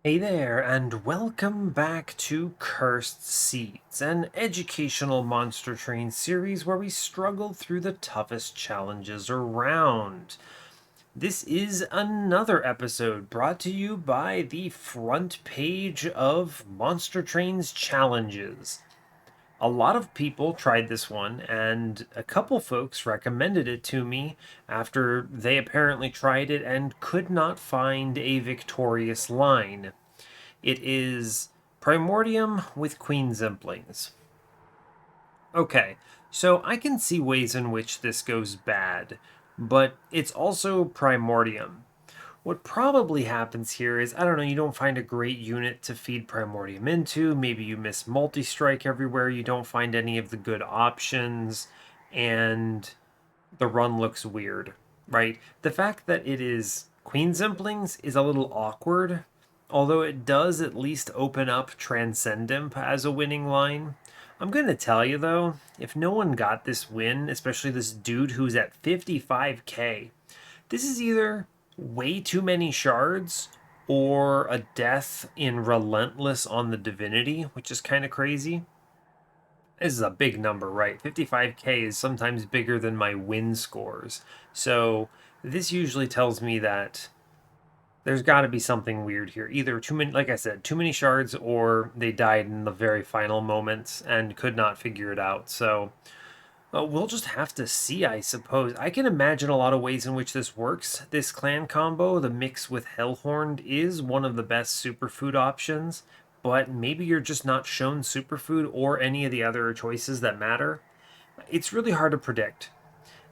Hey there, and welcome back to Cursed Seeds, an educational monster train series where we struggle through the toughest challenges around. This is another episode brought to you by the front page of Monster Train's challenges. A lot of people tried this one, and a couple folks recommended it to me after they apparently tried it and could not find a victorious line. It is Primordium with Queen Zimplings. Okay, so I can see ways in which this goes bad, but it's also Primordium. What probably happens here is, I don't know, you don't find a great unit to feed Primordium into. Maybe you miss multi-strike everywhere. You don't find any of the good options, and the run looks weird, right? The fact that it is Queen Zimplings is a little awkward, although it does at least open up Transcendimp as a winning line. I'm going to tell you though, if no one got this win, especially this dude who's at 55k, this is either way too many shards or a death in Relentless on the Divinity, which is kind of crazy. This is a big number, right? 55k is sometimes bigger than my win scores. So this usually tells me that there's got to be something weird here. Either too many, like I said, too many shards, or they died in the very final moments and could not figure it out. So we'll just have to see, I suppose. I can imagine a lot of ways in which this works. This clan combo, the mix with Hellhorned, is one of the best superfood options, but maybe you're just not shown superfood or any of the other choices that matter. It's really hard to predict.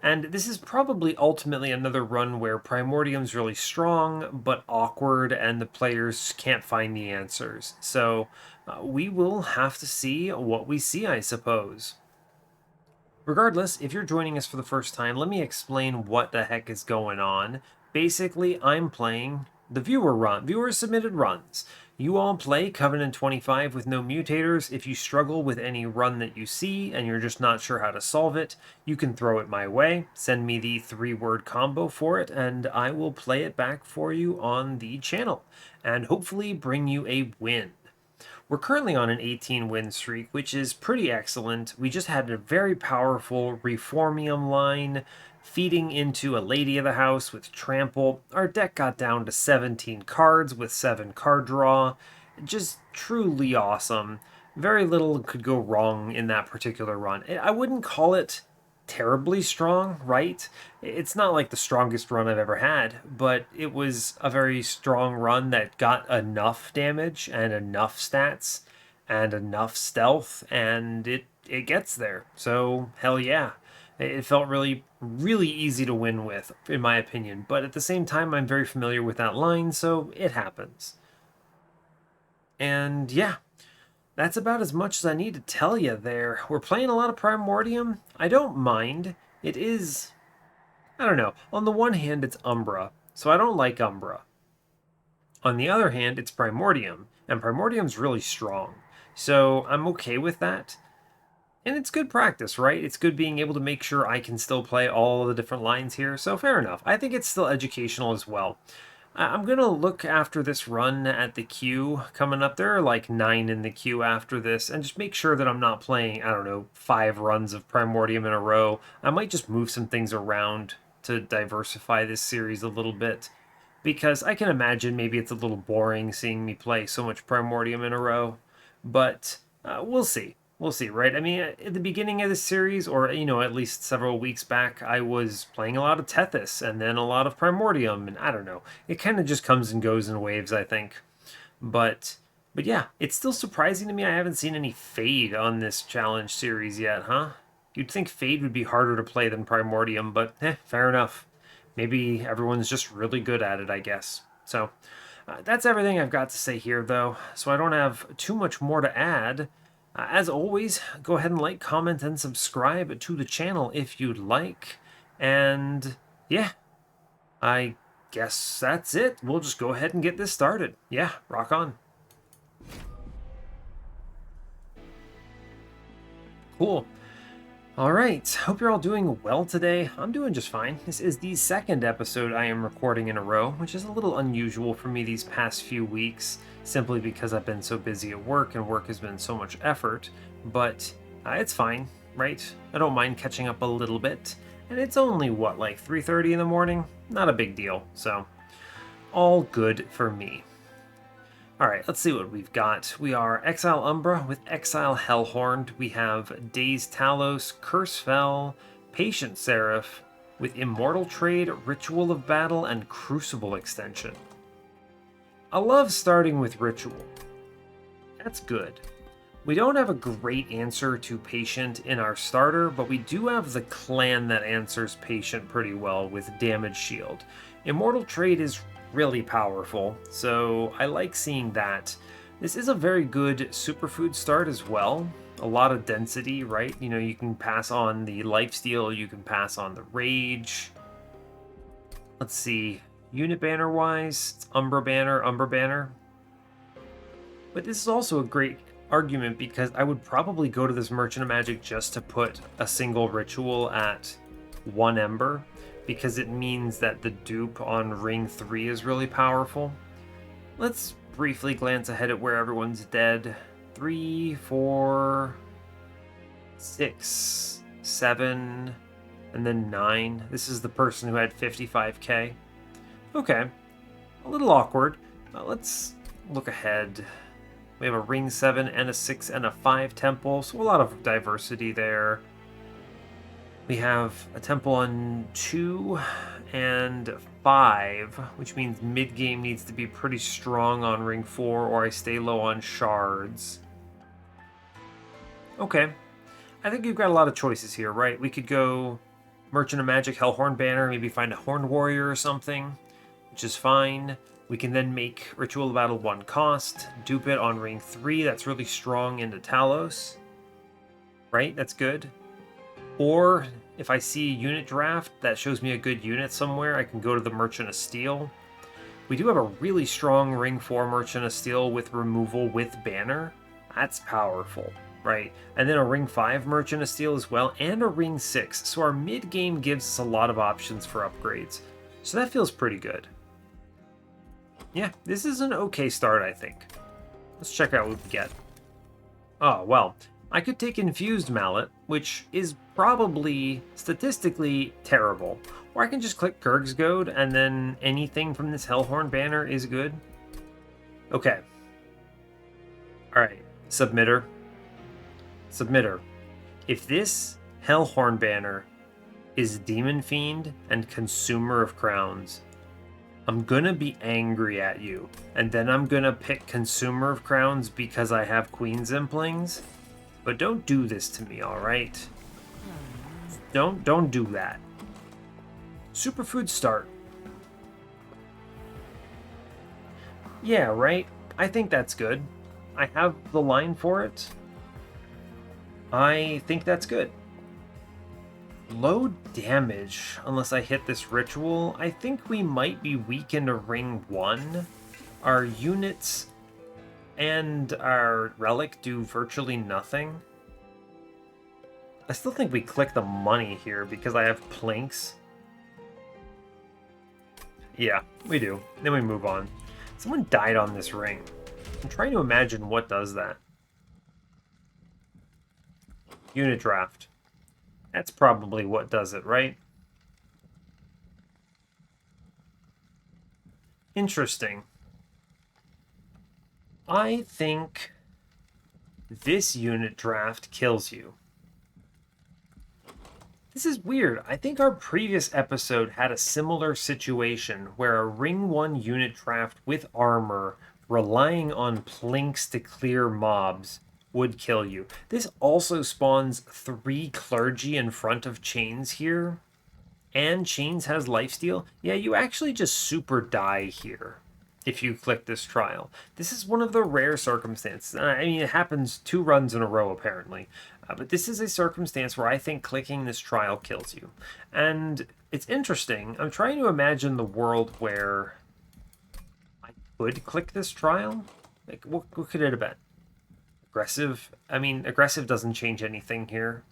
And this is probably ultimately another run where Primordium's really strong, but awkward, and the players can't find the answers. So we will have to see what we see, I suppose. Regardless, if you're joining us for the first time, let me explain what the heck is going on. Basically, I'm playing the viewer submitted runs. You all play Covenant 25 with no mutators. If you struggle with any run that you see and you're just not sure how to solve it, you can throw it my way. Send me the 3-word combo for it, and I will play it back for you on the channel and hopefully bring you a win. We're currently on an 18 win streak, which is pretty excellent. We just had a very powerful Reformium line feeding into a Lady of the House with Trample. Our deck got down to 17 cards with 7 card draw. Just truly awesome. Very little could go wrong in that particular run. I wouldn't call it terribly strong, right? It's not like the strongest run I've ever had, but it was a very strong run that got enough damage and enough stats and enough stealth, and it gets there. So hell yeah. It felt really easy to win with, in my opinion. But at the same time, I'm very familiar with that line, so it happens. And yeah, that's about as much as I need to tell you there. We're playing a lot of Primordium. I don't mind. It is, I don't know. On the one hand, it's Umbra, so I don't like Umbra. On the other hand, it's Primordium, and Primordium's really strong. So I'm okay with that. And it's good practice, right? It's good being able to make sure I can still play all the different lines here, so fair enough. I think it's still educational as well. I'm going to look after this run at the queue coming up. There are like 9 in the queue after this, and just make sure that I'm not playing, I don't know, 5 runs of Primordium in a row. I might just move some things around to diversify this series a little bit, because I can imagine maybe it's a little boring seeing me play so much Primordium in a row, but we'll see. We'll see, right? I mean, at the beginning of the series, or, at least several weeks back, I was playing a lot of Tethys and then a lot of Primordium, and I don't know. It kind of just comes and goes in waves, I think. But yeah, it's still surprising to me I haven't seen any Fade on this challenge series yet, huh? You'd think Fade would be harder to play than Primordium, but fair enough. Maybe everyone's just really good at it, I guess. So, that's everything I've got to say here, though, so I don't have too much more to add. As always, go ahead and like, comment, and subscribe to the channel if you'd like. And yeah, I guess that's it. We'll just go ahead and get this started. Yeah, rock on. Cool. Alright, hope you're all doing well today. I'm doing just fine. This is the second episode I am recording in a row, which is a little unusual for me these past few weeks, simply because I've been so busy at work and work has been so much effort. But it's fine, right? I don't mind catching up a little bit. And it's only, what, like 3:30 in the morning? Not a big deal, so all good for me. Alright, let's see what we've got. We are Exile Umbra with Exile Hellhorned. We have Dazed Talos, Curse Fell, Patient Seraph, with Immortal Trade, Ritual of Battle, and Crucible Extension. I love starting with Ritual. That's good. We don't have a great answer to Patient in our starter, but we do have the clan that answers Patient pretty well with Damage Shield. Immortal Trade is really powerful, so I like seeing that. This is a very good Superfood start as well. A lot of density, right? You know, you can pass on the lifesteal, you can pass on the rage. Let's see, unit banner wise, it's Umbra banner. But this is also a great argument because I would probably go to this Merchant of Magic just to put a single ritual at 1 Ember, because it means that the dupe on Ring 3 is really powerful. Let's briefly glance ahead at where everyone's dead. 3, 4, 6, 7, and then 9. This is the person who had 55k. Okay, a little awkward. Let's look ahead. We have a Ring 7 and a 6 and a 5 temple, so a lot of diversity there. We have a temple on 2 and 5, which means mid-game needs to be pretty strong on Ring 4, or I stay low on shards. Okay. I think you've got a lot of choices here, right? We could go Merchant of Magic, Hellhorned banner, maybe find a Horned Warrior or something, which is fine. We can then make Ritual of Battle 1 cost, dupe it on Ring 3, that's really strong into Talos. Right? That's good. Or if I see a unit draft that shows me a good unit somewhere, I can go to the Merchant of Steel. We do have a really strong Ring 4 Merchant of Steel with removal with banner. That's powerful, right? And then a Ring 5 Merchant of Steel as well, and a Ring 6. So our mid-game gives us a lot of options for upgrades. So that feels pretty good. Yeah, this is an okay start, I think. Let's check out what we get. Oh, well, I could take Infused Mallet, which is probably statistically terrible. Or I can just click Gurg's Goad, and then anything from this Hellhorn banner is good. Okay. Alright, Submitter. Submitter. If this Hellhorn banner is Demon Fiend and Consumer of Crowns, I'm gonna be angry at you. And then I'm gonna pick Consumer of Crowns because I have Queen's Implings. But don't do this to me, alright? Don't do that. Superfood start. Yeah, right? I think that's good. I have the line for it. I think that's good. Low damage, unless I hit this ritual. I think we might be weak into Ring 1. Our units and our relic do virtually nothing. I still think we click the money here because I have plinks. Yeah, we do. Then we move on. Someone died on this ring. I'm trying to imagine what does that. Unit draft. That's probably what does it, right? Interesting. I think this unit draft kills you. This is weird. I think our previous episode had a similar situation where a Ring 1 unit draft with armor, relying on plinks to clear mobs, would kill you. This also spawns 3 clergy in front of Chains here. And Chains has lifesteal. Yeah, you actually just super die here if you click this trial. This is one of the rare circumstances. I mean, it happens 2 runs in a row, apparently. But this is a circumstance where I think clicking this trial kills you. And it's interesting. I'm trying to imagine the world where I could click this trial. Like, what could it have been? Aggressive? I mean, aggressive doesn't change anything here.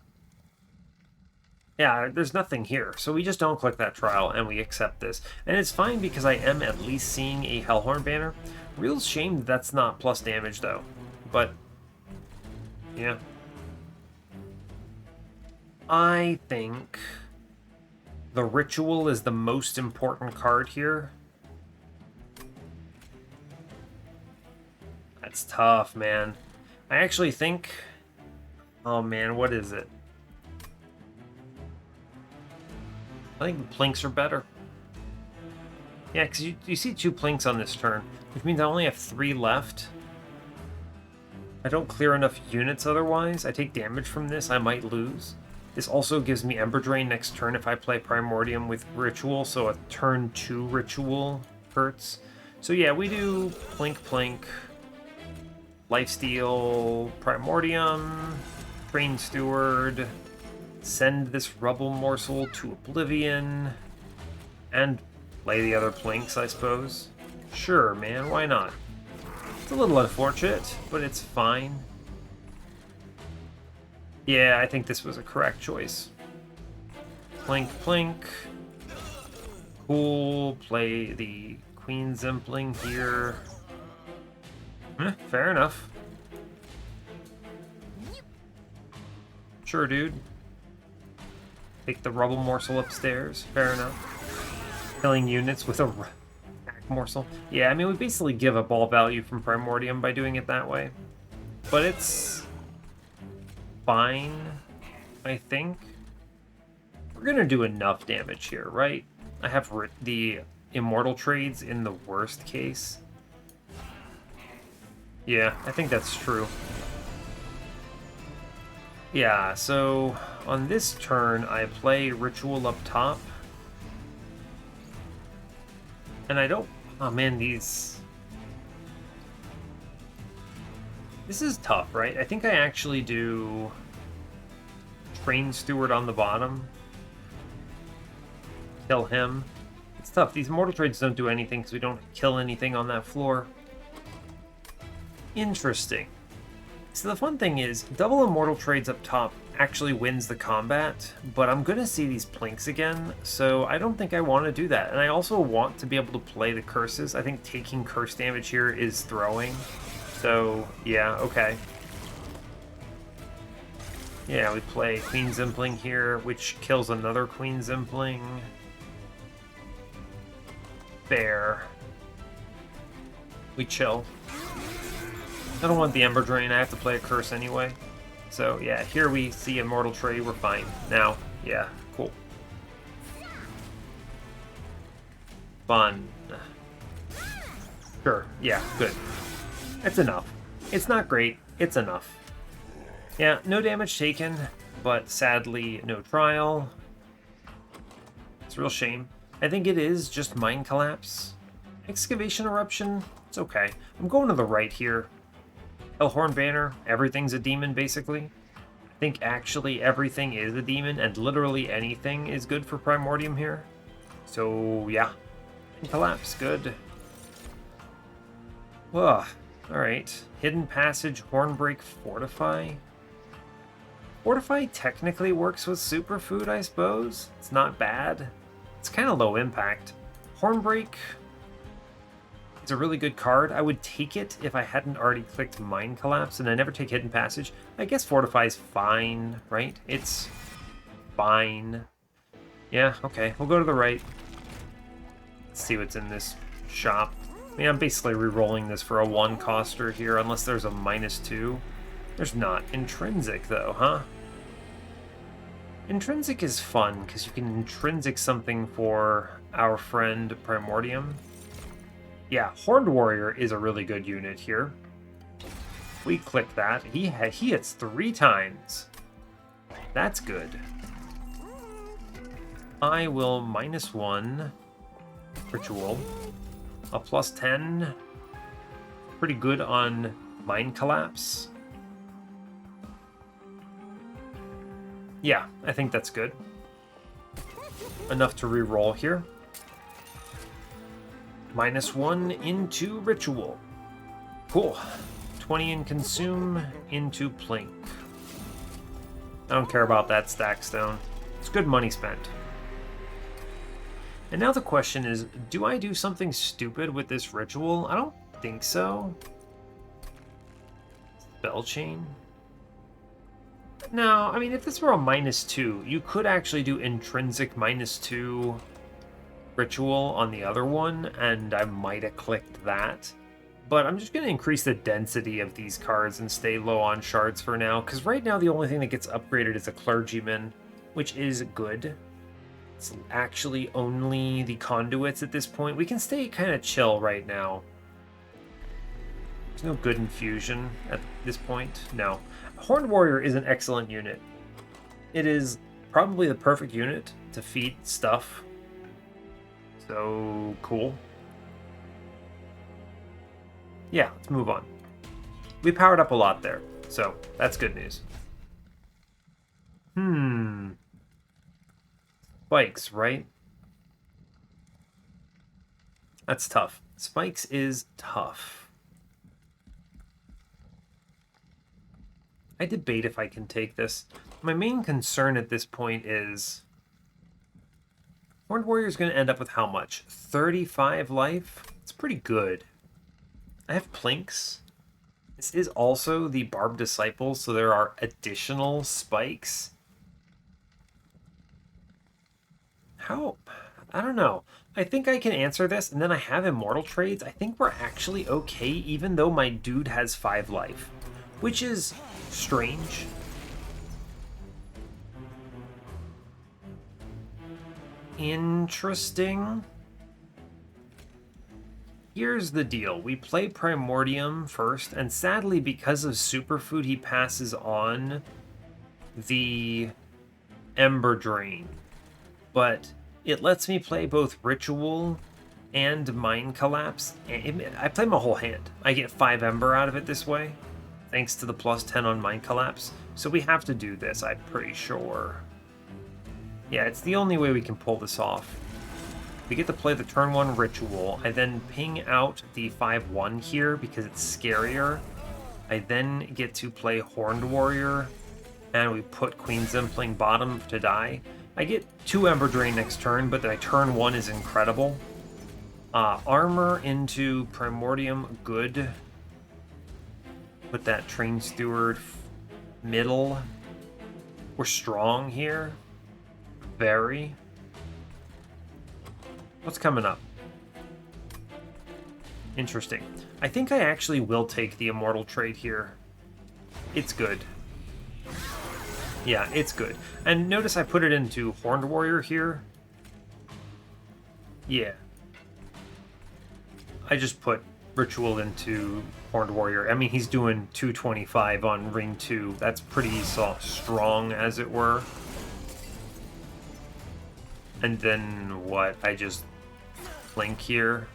Yeah, there's nothing here, so we just don't click that trial and we accept this. And it's fine because I am at least seeing a Hellhorned banner. Real shame that that's not plus damage though, but yeah. I think the Ritual is the most important card here. That's tough, man. I actually think... Oh man, what is it? I think the Plinks are better. Yeah, because you see 2 Plinks on this turn, which means I only have 3 left. I don't clear enough units otherwise. I take damage from this, I might lose. This also gives me Ember Drain next turn if I play Primordium with Ritual, so a turn 2 Ritual hurts. So yeah, we do Plink, Lifesteal, Primordium, Train Steward, send this Rubble Morsel to Oblivion, and play the other Plinks, I suppose. Sure, man, why not? It's a little unfortunate, but it's fine. Yeah, I think this was a correct choice. Plink. Cool, play the Queen Zimpling here. Fair enough. Sure, dude. Take the Rubble Morsel upstairs. Fair enough. Killing units with a Attack Morsel. Yeah, I mean, we basically give up all value from Primordium by doing it that way. But it's fine, I think. We're gonna do enough damage here, right? I have the Immortal Trades in the worst case. Yeah, I think that's true. Yeah, so on this turn, I play Ritual up top. And I don't... Oh man, these... This is tough, right? I think I actually do Train Steward on the bottom. Kill him. It's tough. These Mortal Trades don't do anything because we don't kill anything on that floor. Interesting. So the fun thing is, double Immortal Trades up top actually wins the combat, but I'm going to see these Plinks again, so I don't think I want to do that. And I also want to be able to play the curses. I think taking curse damage here is throwing. So, yeah, okay. Yeah, we play Queen Zimpling here, which kills another Queen Zimpling. Fair. We chill. I don't want the Ember Drain, I have to play a curse anyway. So yeah, here we see Immortal Trade, we're fine. Now, yeah, cool. Fun. Sure, yeah, good. It's enough. It's not great, it's enough. Yeah, no damage taken, but sadly, no trial. It's a real shame. I think it is just Mind Collapse. Excavation Eruption, it's okay. I'm going to the right here. Hellhorned banner, everything's a demon basically. I think actually everything is a demon and literally anything is good for Primordium here. So yeah, collapse, good. Ugh, alright. Hidden Passage, Hornbreak, Fortify. Fortify technically works with Superfood, I suppose. It's not bad. It's kind of low impact. Hornbreak... It's a really good card. I would take it if I hadn't already clicked Mind Collapse, and I never take Hidden Passage. I guess Fortify is fine, right? It's fine. Yeah, okay. We'll go to the right. Let's see what's in this shop. I mean, I'm basically re-rolling this for a 1-coster here, unless there's a -2. There's not. Intrinsic, though, huh? Intrinsic is fun, because you can intrinsic something for our friend Primordium. Yeah, Horned Warrior is a really good unit here. We click that. He hits 3 times. That's good. I will -1 Ritual. A +10. Pretty good on Mind Collapse. Yeah, I think that's good. Enough to re-roll here. -1 into Ritual. Cool. 20 in Consume into Plink. I don't care about that stack stone. It's good money spent. And now the question is, do I do something stupid with this ritual? I don't think so. Spell chain? No, I mean, if this were a -2, you could actually do intrinsic -2 ritual on the other one, and I might have clicked that. But I'm just going to increase the density of these cards and stay low on shards for now, because right now the only thing that gets upgraded is a clergyman, which is good. It's actually only the conduits at this point. We can stay kind of chill right now. There's no good infusion at this point. No. Horned Warrior is an excellent unit. It is probably the perfect unit to feed stuff. So cool. Yeah, let's move on. We powered up a lot there, so that's good news. Spikes, right? That's tough. Spikes is tough. I debate if I can take this. My main concern at this point is Horned Warrior is going to end up with how much? 35 life? It's pretty good. I have Plinks. This is also the Barbed Disciple, so there are additional spikes. How? I don't know. I think I can answer this, and then I have Immortal Trades. I think we're actually okay, even though my dude has 5 life, which is strange. Interesting. Here's the deal. We play Primordium first, and sadly, because of Superfood, he passes on the Ember Drain. But it lets me play both Ritual and Mind Collapse. I play my whole hand. I get 5 Ember out of it this way, thanks to the +10 on Mind Collapse. So we have to do this, I'm pretty sure. Yeah, it's the only way we can pull this off. We get to play the turn 1 Ritual. I then ping out the 5/1 here because it's scarier. I then get to play Horned Warrior, and we put Queen's Impling bottom to die. I get 2 Ember Drain next turn, but my turn 1 is incredible. Armor into Primordium, good. Put that Train Steward middle. We're strong here. Very. What's coming up? Interesting. I think I actually will take the Immortal Trade here. It's good. Yeah, it's good. And notice I put it into Horned Warrior here. Yeah. I just put Ritual into Horned Warrior. I mean, he's doing 225 on Ring 2. That's pretty strong, as it were. And then what? I just Link here.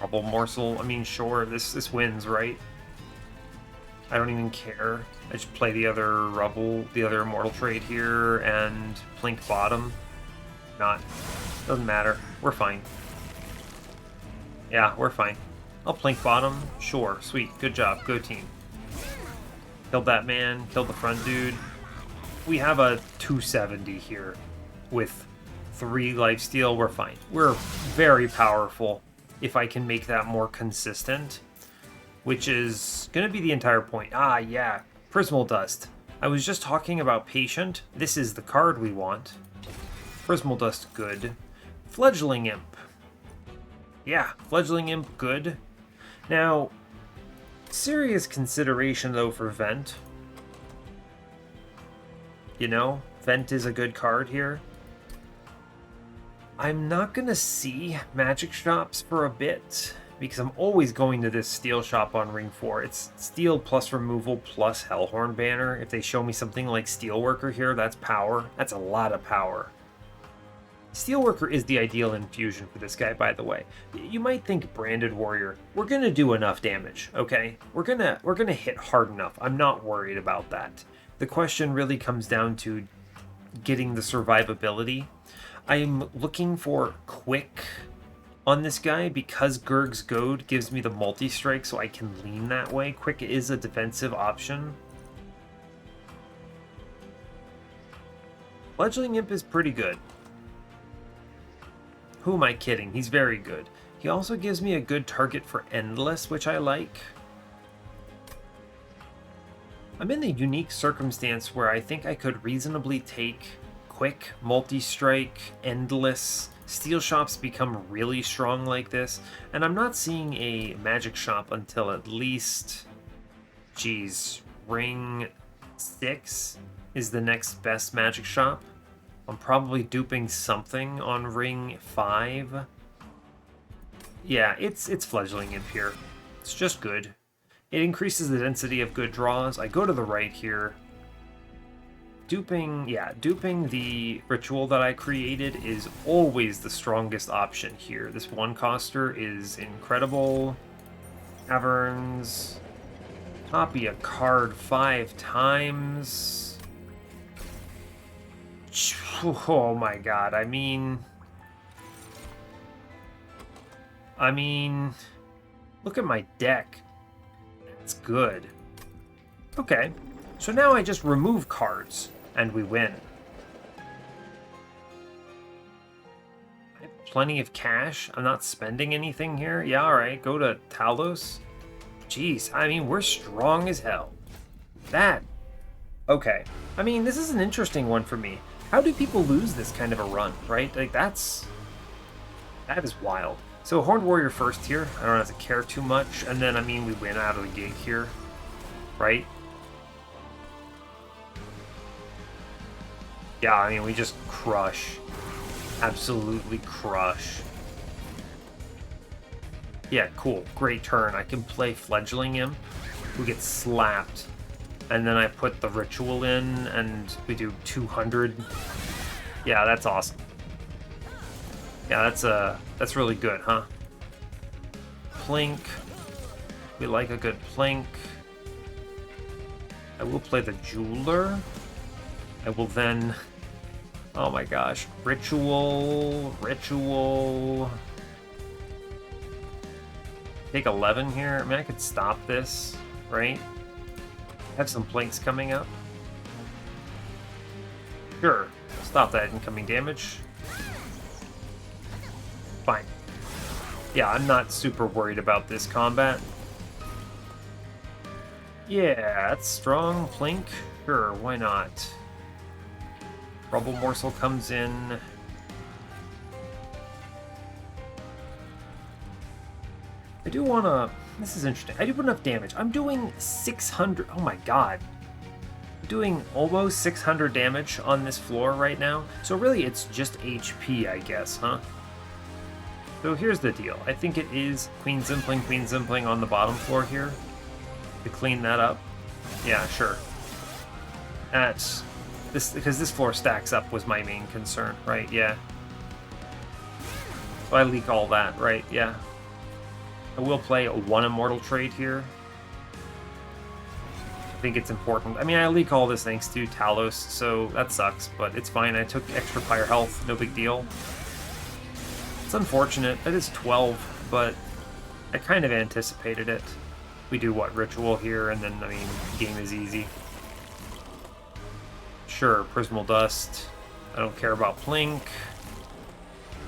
Rubble Morsel. I mean, sure, this wins, right? I don't even care. I just play the other Rubble, the other Immortal Trade here, and Plink bottom. Doesn't matter. We're fine. Yeah, we're fine. I'll Plink bottom. Sure, sweet, good job, go team. Killed that man, killed the front dude. We have a 270 here with 3 lifesteal. We're fine. We're very powerful if I can make that more consistent, which is going to be the entire point. Ah, yeah. Prismal Dust. I was just talking about Patient. This is the card we want. Prismal Dust, good. Fledgling Imp. Yeah, Fledgling Imp, good. Now, serious consideration, though, for Vent. You know, Vent is a good card here. I'm not going to see magic shops for a bit, because I'm always going to this steel shop on Ring 4. It's steel plus removal plus Hellhorned banner. If they show me something like Steelworker here, that's power. That's a lot of power. Steelworker is the ideal infusion for this guy, by the way. You might think Branded Warrior. We're going to do enough damage, okay? We're gonna hit hard enough. I'm not worried about that. The question really comes down to getting the survivability. I'm looking for quick on this guy because Gurg's Goad gives me the multi-strike, so I can lean that way. Quick is a defensive option. Fledgling Imp is pretty good. Who am I kidding? He's very good. He also gives me a good target for Endless, which I like. I'm in the unique circumstance where I think I could reasonably take Quick, Multi-Strike, Endless. Steel Shops become really strong like this, and I'm not seeing a magic shop until at least, geez, Ring 6 is the next best magic shop. I'm probably duping something on Ring 5. Yeah, it's Fledgling Imp here. It's just good. It increases the density of good draws. I go to the right here. Duping the ritual that I created is always the strongest option here. This one coster is incredible. Caverns. Copy a card 5 times. Oh my god, I mean, look at my deck. It's good. Okay, so now I just remove cards, and we win. I have plenty of cash. I'm not spending anything here. Yeah, alright, go to Talos. Jeez, I mean, we're strong as hell. That... Okay. I mean, this is an interesting one for me. How do people lose this kind of a run, right? Like, that is wild. So, Horned Warrior first here. I don't have to care too much. And then, I mean, we win out of the gate here, right? Yeah, I mean, we just crush. Absolutely crush. Yeah, cool. Great turn. I can play Fledgling Imp, who gets slapped. And then I put the ritual in, and we do 200. Yeah, that's awesome. Yeah, that's really good, huh? Plink. We like a good plink. I will play the jeweler. I will then... Oh my gosh. Ritual. Take 11 here. I mean, I could stop this, right? Have some planks coming up. Sure. Stop that incoming damage. Fine. Yeah, I'm not super worried about this combat. Yeah, that's strong. Plink. Sure, why not? Rubble Morsel comes in. I do want to... This is interesting. I do put enough damage. I'm doing 600... Oh my god. I'm doing almost 600 damage on this floor right now. So really, it's just HP, I guess, huh? So here's the deal. I think it is Queen Zimpling on the bottom floor here. To clean that up. Yeah, sure. That's... Because this floor stacks up was my main concern, right? Yeah. So I leak all that, right? Yeah. I will play a 1 Immortal trade here. I think it's important. I mean, I leak all this thanks to Talos, so that sucks, but it's fine. I took extra fire health, no big deal. It's unfortunate. That is 12, but I kind of anticipated it. We do, what, Ritual here, and then, I mean, game is easy. Sure, Prismal Dust. I don't care about Plink.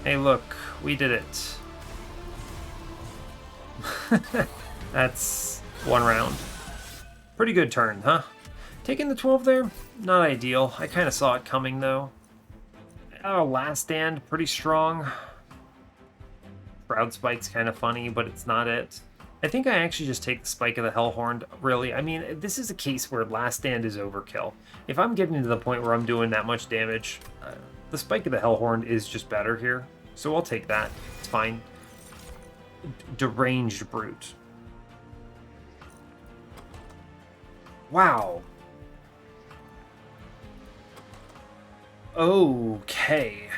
Hey, look, we did it. That's 1 round. Pretty good turn, huh? Taking the 12 there, not ideal. I kind of saw it coming, though. Oh, Last Stand, pretty strong. Shroud Spike's kind of funny, but it's not it. I think I actually just take the Spike of the Hellhorned, really. I mean, this is a case where Last Stand is overkill. If I'm getting to the point where I'm doing that much damage, the Spike of the Hellhorned is just better here. So I'll take that. It's fine. Deranged Brute. Wow. Okay.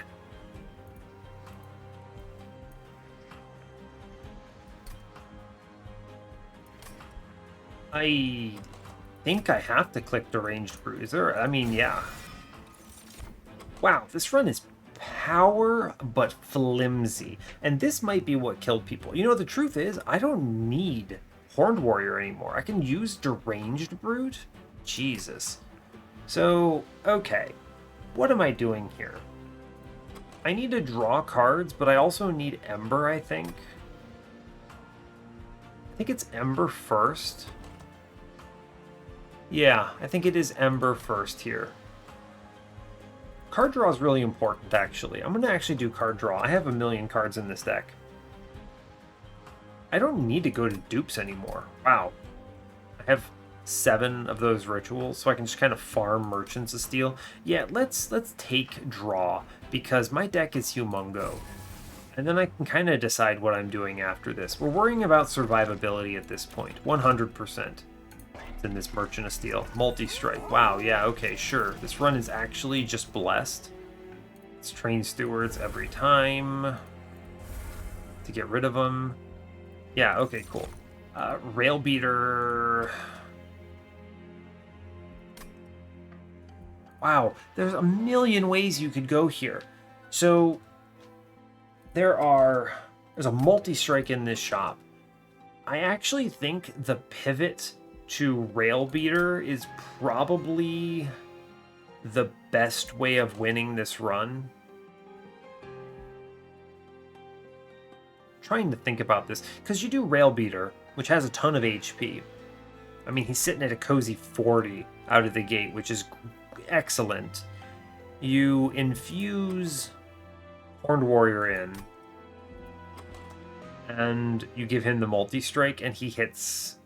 I think I have to click Deranged Brute. Is there? I mean, yeah. Wow, this run is power but flimsy. And this might be what killed people. You know, the truth is, I don't need Horned Warrior anymore. I can use Deranged Brute? Jesus. So, okay. What am I doing here? I need to draw cards, but I also need Ember, I think. I think it's Ember first. Yeah, I think it is Ember first here. Card draw is really important, actually. I'm going to actually do card draw. I have a million cards in this deck. I don't need to go to dupes anymore. Wow. I have 7 of those rituals, so I can just kind of farm Merchants of Steel. Yeah, let's take draw, because my deck is humongo. And then I can kind of decide what I'm doing after this. We're worrying about survivability at this point, 100%. In this Merchant of Steel. Multi-strike. Wow, yeah, okay, sure. This run is actually just blessed. It's train stewards every time to get rid of them. Yeah, okay, cool. Rail Beater. Wow, there's a million ways you could go here. So there's a multi-strike in this shop. I actually think the pivot to Rail Beater is probably the best way of winning this run. Trying to think about this, because you do Rail Beater, which has a ton of HP. I mean, he's sitting at a cozy 40 out of the gate, which is excellent. You infuse Horned Warrior in, and you give him the multi-strike, and he hits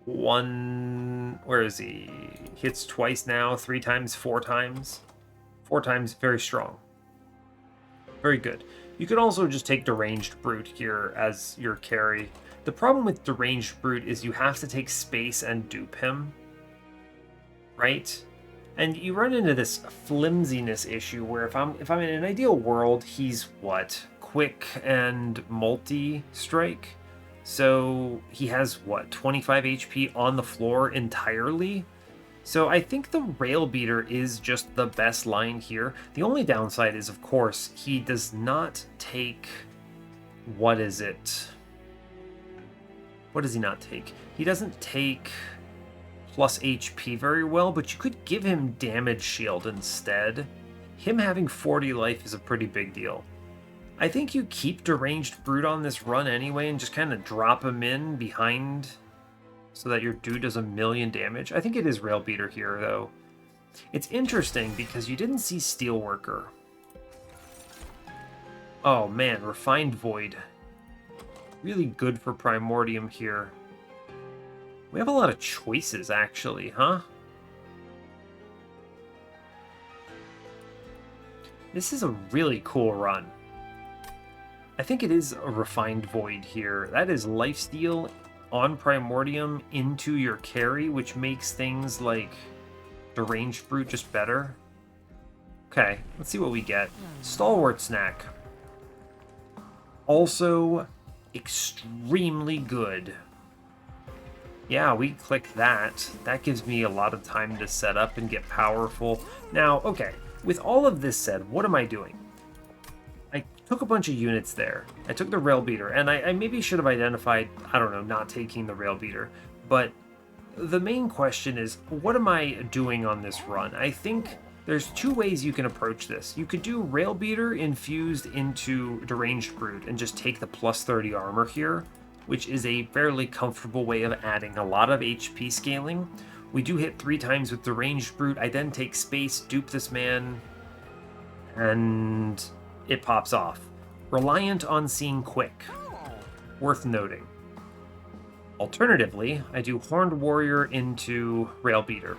where is he? Hits twice now, 3 times, 4 times. 4 times, very strong. Very good. You could also just take Deranged Brute here as your carry. The problem with Deranged Brute is you have to take space and dupe him. Right? And you run into this flimsiness issue where if I'm in an ideal world, he's what? Quick and multi-strike? So he has, what, 25 HP on the floor entirely? So I think the Rail Beater is just the best line here. The only downside is, of course, he does not take... What is it? What does he not take? He doesn't take plus HP very well, but you could give him damage shield instead. Him having 40 life is a pretty big deal. I think you keep Deranged Brute on this run anyway and just kind of drop him in behind so that your dude does a million damage. I think it is Rail Beater here, though. It's interesting because you didn't see Steelworker. Oh man, Refined Void. Really good for Primordium here. We have a lot of choices, actually, huh? This is a really cool run. I think it is a Refined Void here. That is Lifesteal on Primordium into your carry, which makes things like Deranged Brute just better. Okay, let's see what we get. Stalwart Snack. Also extremely good. Yeah, we click that. That gives me a lot of time to set up and get powerful. Now, okay, with all of this said, what am I doing? I took a bunch of units there. I took the Rail Beater, and I maybe should have identified, I don't know, not taking the Rail Beater. But the main question is, what am I doing on this run? I think there's 2 ways you can approach this. You could do Rail Beater infused into Deranged Brute and just take the plus 30 armor here, which is a fairly comfortable way of adding a lot of HP scaling. We do hit 3 times with Deranged Brute. I then take space, dupe this man, and it pops off. Reliant on seeing quick. Worth noting. Alternatively, I do Horned Warrior into Rail Beater.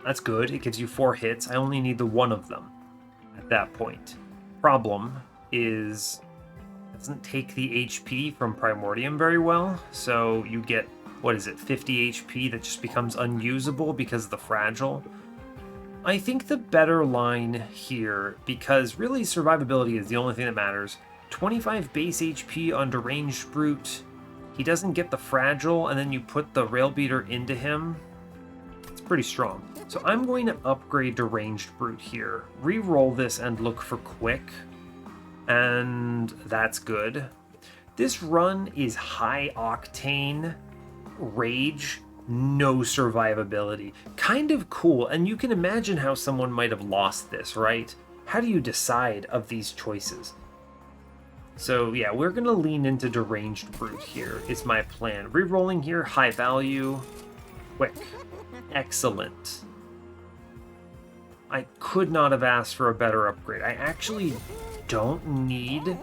That's good. It gives you 4 hits. I only need the 1 of them at that point. Problem is, it doesn't take the HP from Primordium very well, so you get, what is it, 50 HP that just becomes unusable because of the fragile. I think the better line here, because really survivability is the only thing that matters. 25 base HP on Deranged Brute. He doesn't get the fragile, and then you put the Rail Beater into him. It's pretty strong. So I'm going to upgrade Deranged Brute here. Re-roll this and look for quick. And that's good. This run is high octane rage no survivability. Kind of cool, and you can imagine how someone might have lost this, right? How do you decide of these choices? So yeah, we're gonna lean into Deranged Brute here, is my plan. Rerolling here, high value, quick, excellent. I could not have asked for a better upgrade. I actually don't need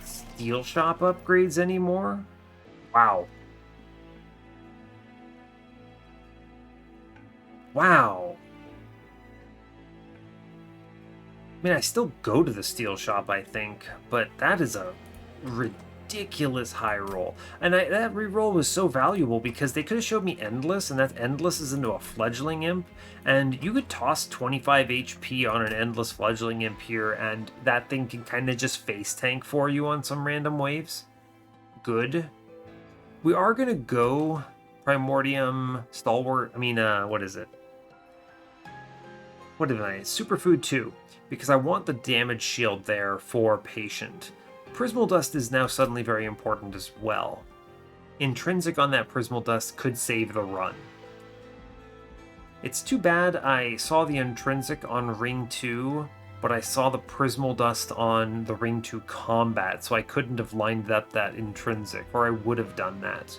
Steel Shop upgrades anymore. Wow. Wow. I mean, I still go to the Steel Shop, I think, but that is a ridiculous high roll. And that reroll was so valuable because they could have showed me Endless, and that Endless is into a Fledgling Imp, and you could toss 25 HP on an Endless Fledgling Imp here, and that thing can kind of just face tank for you on some random waves. Good. We are going to go Primordium, Stalwart, what is it? What did I? Superfood 2, because I want the damage shield there for Patient. Prismal Dust is now suddenly very important as well. Intrinsic on that Prismal Dust could save the run. It's too bad I saw the Intrinsic on Ring 2, but I saw the Prismal Dust on the Ring 2 combat, so I couldn't have lined up that Intrinsic, or I would have done that.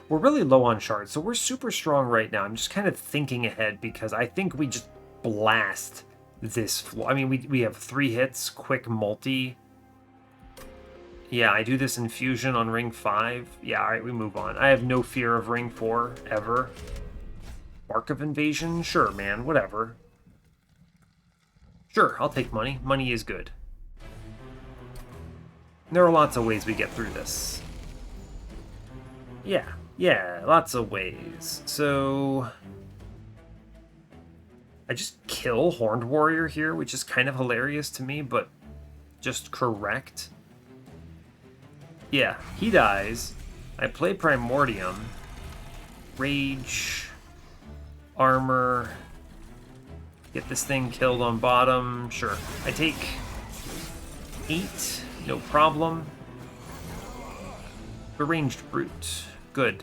We're really low on shards, so we're super strong right now. I'm just kind of thinking ahead because I think we just blast this floor. I mean, we have 3 hits, quick multi. Yeah, I do this infusion on Ring 5. Yeah, alright, we move on. I have no fear of Ring 4, ever. Mark of Invasion? Sure, man, whatever. Sure, I'll take money. Money is good. There are lots of ways we get through this. Yeah, lots of ways. So I just kill Horned Warrior here, which is kind of hilarious to me, but just correct. Yeah, he dies. I play Primordium. Rage. Armor. Get this thing killed on bottom. Sure. I take 8. No problem. Deranged Brute. Good.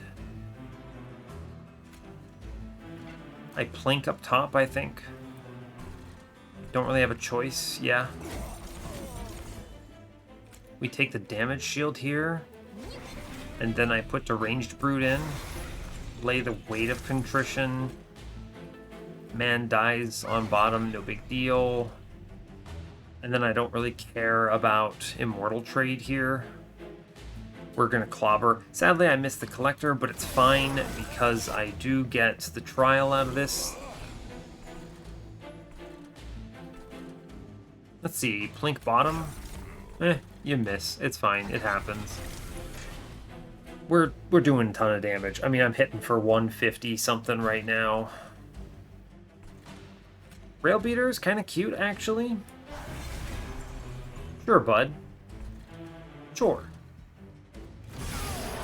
I plank up top, I think. Don't really have a choice. Yeah. We take the damage shield here. And then I put Deranged Brute in. Lay the Weight of Contrition. Man dies on bottom, no big deal. And then I don't really care about Immortal Trade here. We're gonna clobber. Sadly, I missed the Collector, but it's fine because I do get the trial out of this. Let's see, Plink bottom. You miss. It's fine. It happens. We're doing a ton of damage. I mean, I'm hitting for 150 something right now. Rail Beater is kind of cute, actually. Sure, bud. Sure.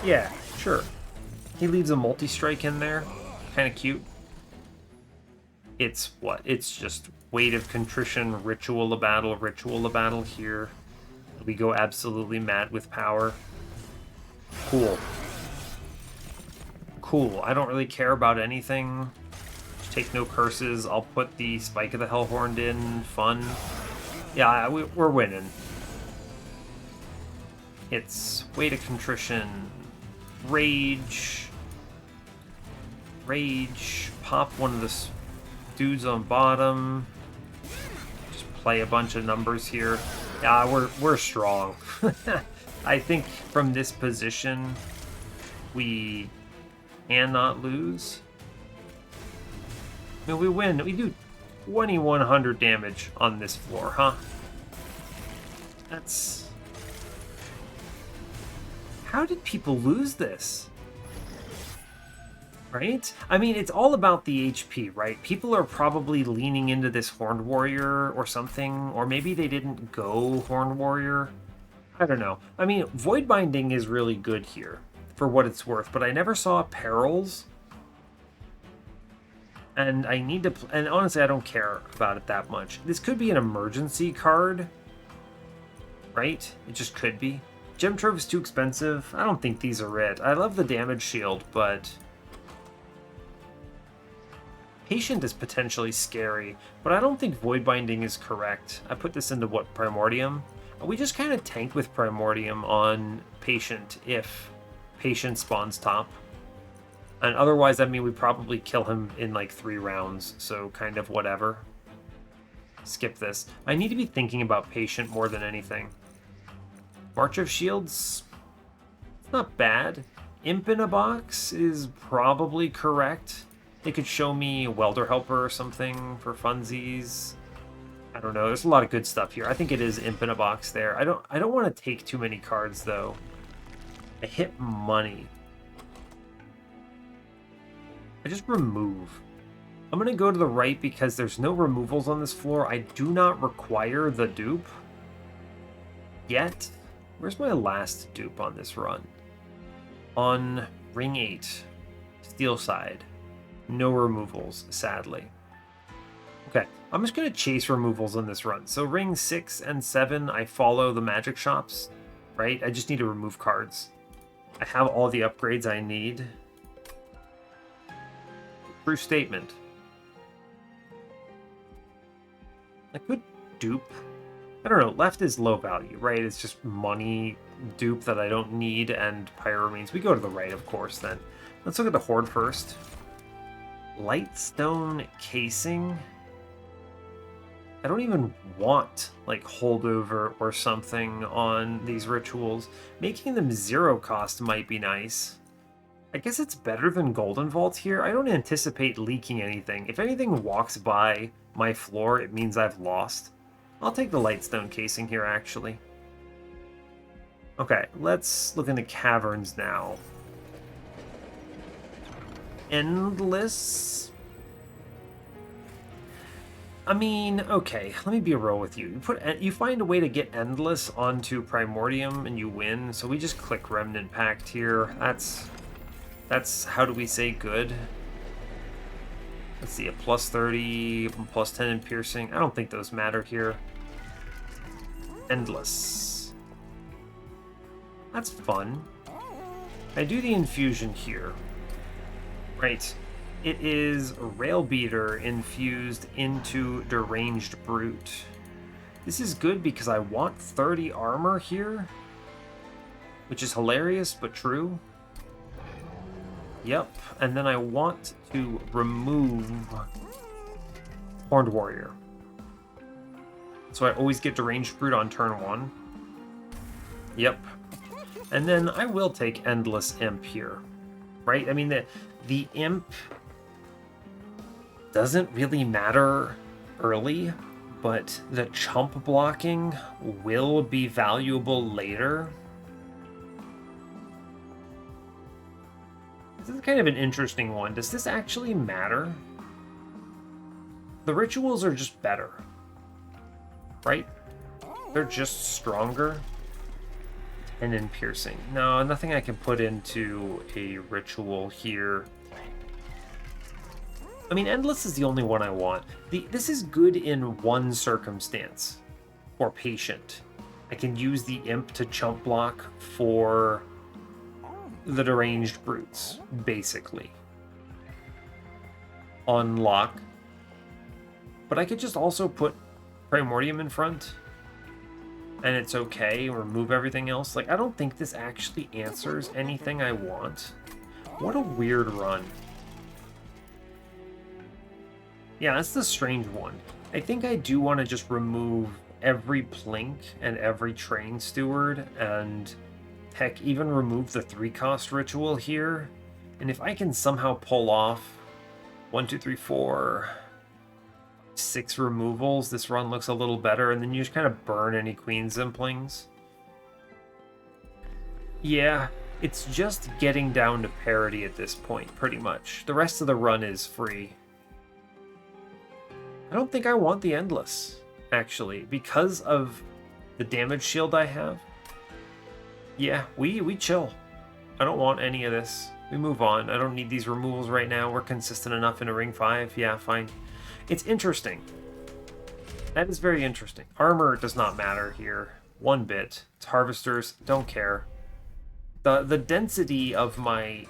Yeah, sure. He leaves a multi-strike in there. Kind of cute. It's what? It's just Weight of Contrition, Ritual of Battle here. We go absolutely mad with power. Cool. Cool. I don't really care about anything. Just take no curses. I'll put the Spike of the Hellhorned in. Fun. Yeah, we're winning. It's Weight of Contrition. Rage. Pop one of the dudes on bottom. Just play a bunch of numbers here. Yeah, we're strong. I think from this position, we cannot lose. I mean, we win. We do 2100 damage on this floor, huh? That's... How did people lose this? Right? I mean, it's all about the HP, right? People are probably leaning into this Horned Warrior or something, or maybe they didn't go Horned Warrior. I don't know. I mean, Void Binding is really good here, for what it's worth, but I never saw Perils. And I need to... And honestly, I don't care about it that much. This could be an emergency card, right? It just could be. Gem Trove is too expensive. I don't think these are it. I love the damage shield, but Patient is potentially scary, but I don't think Void Binding is correct. I put this into what, Primordium? We just kind of tank with Primordium on Patient if Patient spawns top. And otherwise, I mean, we probably kill him in like 3 rounds, so kind of whatever. Skip this. I need to be thinking about Patient more than anything. March of Shields, it's not bad. Imp in a box is probably correct. They could show me Welder Helper or something for funsies. I don't know. There's a lot of good stuff here. I think it is Imp in a box there. I don't want to take too many cards though. I hit money. I just remove. I'm going to go to the right because there's no removals on this floor. I do not require the dupe yet. Where's my last dupe on this run? On ring 8, steel side. No removals, sadly. Okay, I'm just going to chase removals on this run. So ring 6 and 7, I follow the magic shops, right? I just need to remove cards. I have all the upgrades I need. True statement. I could dupe. I don't know, left is low value, right? It's just money dupe that I don't need, and Pyromenes. We go to the right, of course, then. Let's look at the Horde first. Lightstone casing. I don't even want, like, holdover or something on these rituals. Making them 0 cost might be nice. I guess it's better than Golden Vault here. I don't anticipate leaking anything. If anything walks by my floor, it means I've lost. I'll take the Lightstone casing here, actually. Okay, let's look into Caverns now. Endless? I mean, okay, let me be real with you. You find a way to get Endless onto Primordium and you win, so we just click Remnant Pact here. That's how do we say good? Let's see, a plus 30, plus 10 in piercing. I don't think those matter here. Endless. That's fun. I do the infusion here. Right. It is Railbeater infused into Deranged Brute. This is good because I want 30 armor here, which is hilarious but true. Yep, and then I want to remove Horned Warrior. So I always get Deranged Brute on turn 1. Yep. And then I will take Endless Imp here. Right? I mean, the Imp doesn't really matter early, but the chump blocking will be valuable later. This is kind of an interesting one. Does this actually matter? The rituals are just better, right? They're just stronger. And in piercing. No, nothing I can put into a ritual here. I mean, Endless is the only one I want. This is good in one circumstance. For Patient. I can use the Imp to chump block for the Deranged Brutes, basically. Unlock. But I could just also put Primordium in front. And it's okay, remove everything else. Like, I don't think this actually answers anything I want. What a weird run. Yeah, that's the strange one. I think I do want to just remove every Plink and every Train Steward, and heck, even remove the 3-cost ritual here. And if I can somehow pull off 1, 2, 3, 4... 6 removals, this run looks a little better, and then you just kind of burn any Queen Zimplings. Yeah, it's just getting down to parity at this point, pretty much. The rest of the run is free. I don't think I want the Endless, actually, because of the damage shield I have. Yeah, we chill. I don't want any of this. We move on. I don't need these removals right now. We're consistent enough in a ring 5. Yeah, fine. It's interesting. That is very interesting. Armor does not matter here one bit. It's Harvesters, don't care. The density of my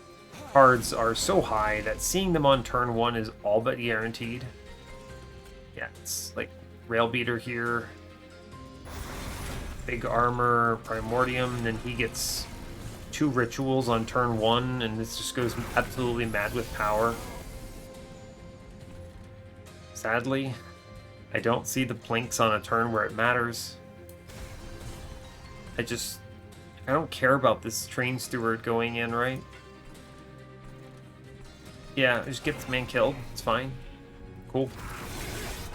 cards are so high that seeing them on turn 1 is all but guaranteed. Yeah, it's like Rail Beater here. Big Armor, Primordium, and then he gets 2 rituals on turn 1, and this just goes absolutely mad with power. Sadly, I don't see the plinks on a turn where it matters. I don't care about this Train Steward going in, right? Yeah, just get this man killed. It's fine. Cool.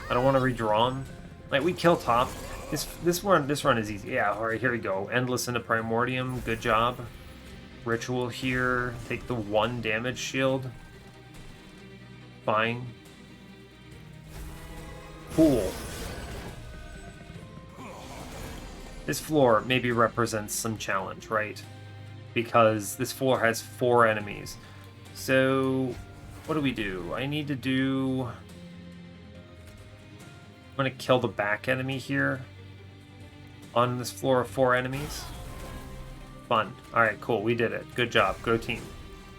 I don't want to redraw him. Like, we kill top. This run is easy. Yeah, alright, here we go. Endless into Primordium. Good job. Ritual here. Take the 1 damage shield. Fine. Cool. This floor maybe represents some challenge, right? Because this floor has 4 enemies. So, what do? I need to do... I'm going to kill the back enemy here. On this floor of 4 enemies. Fun. Alright, cool. We did it. Good job. Go team.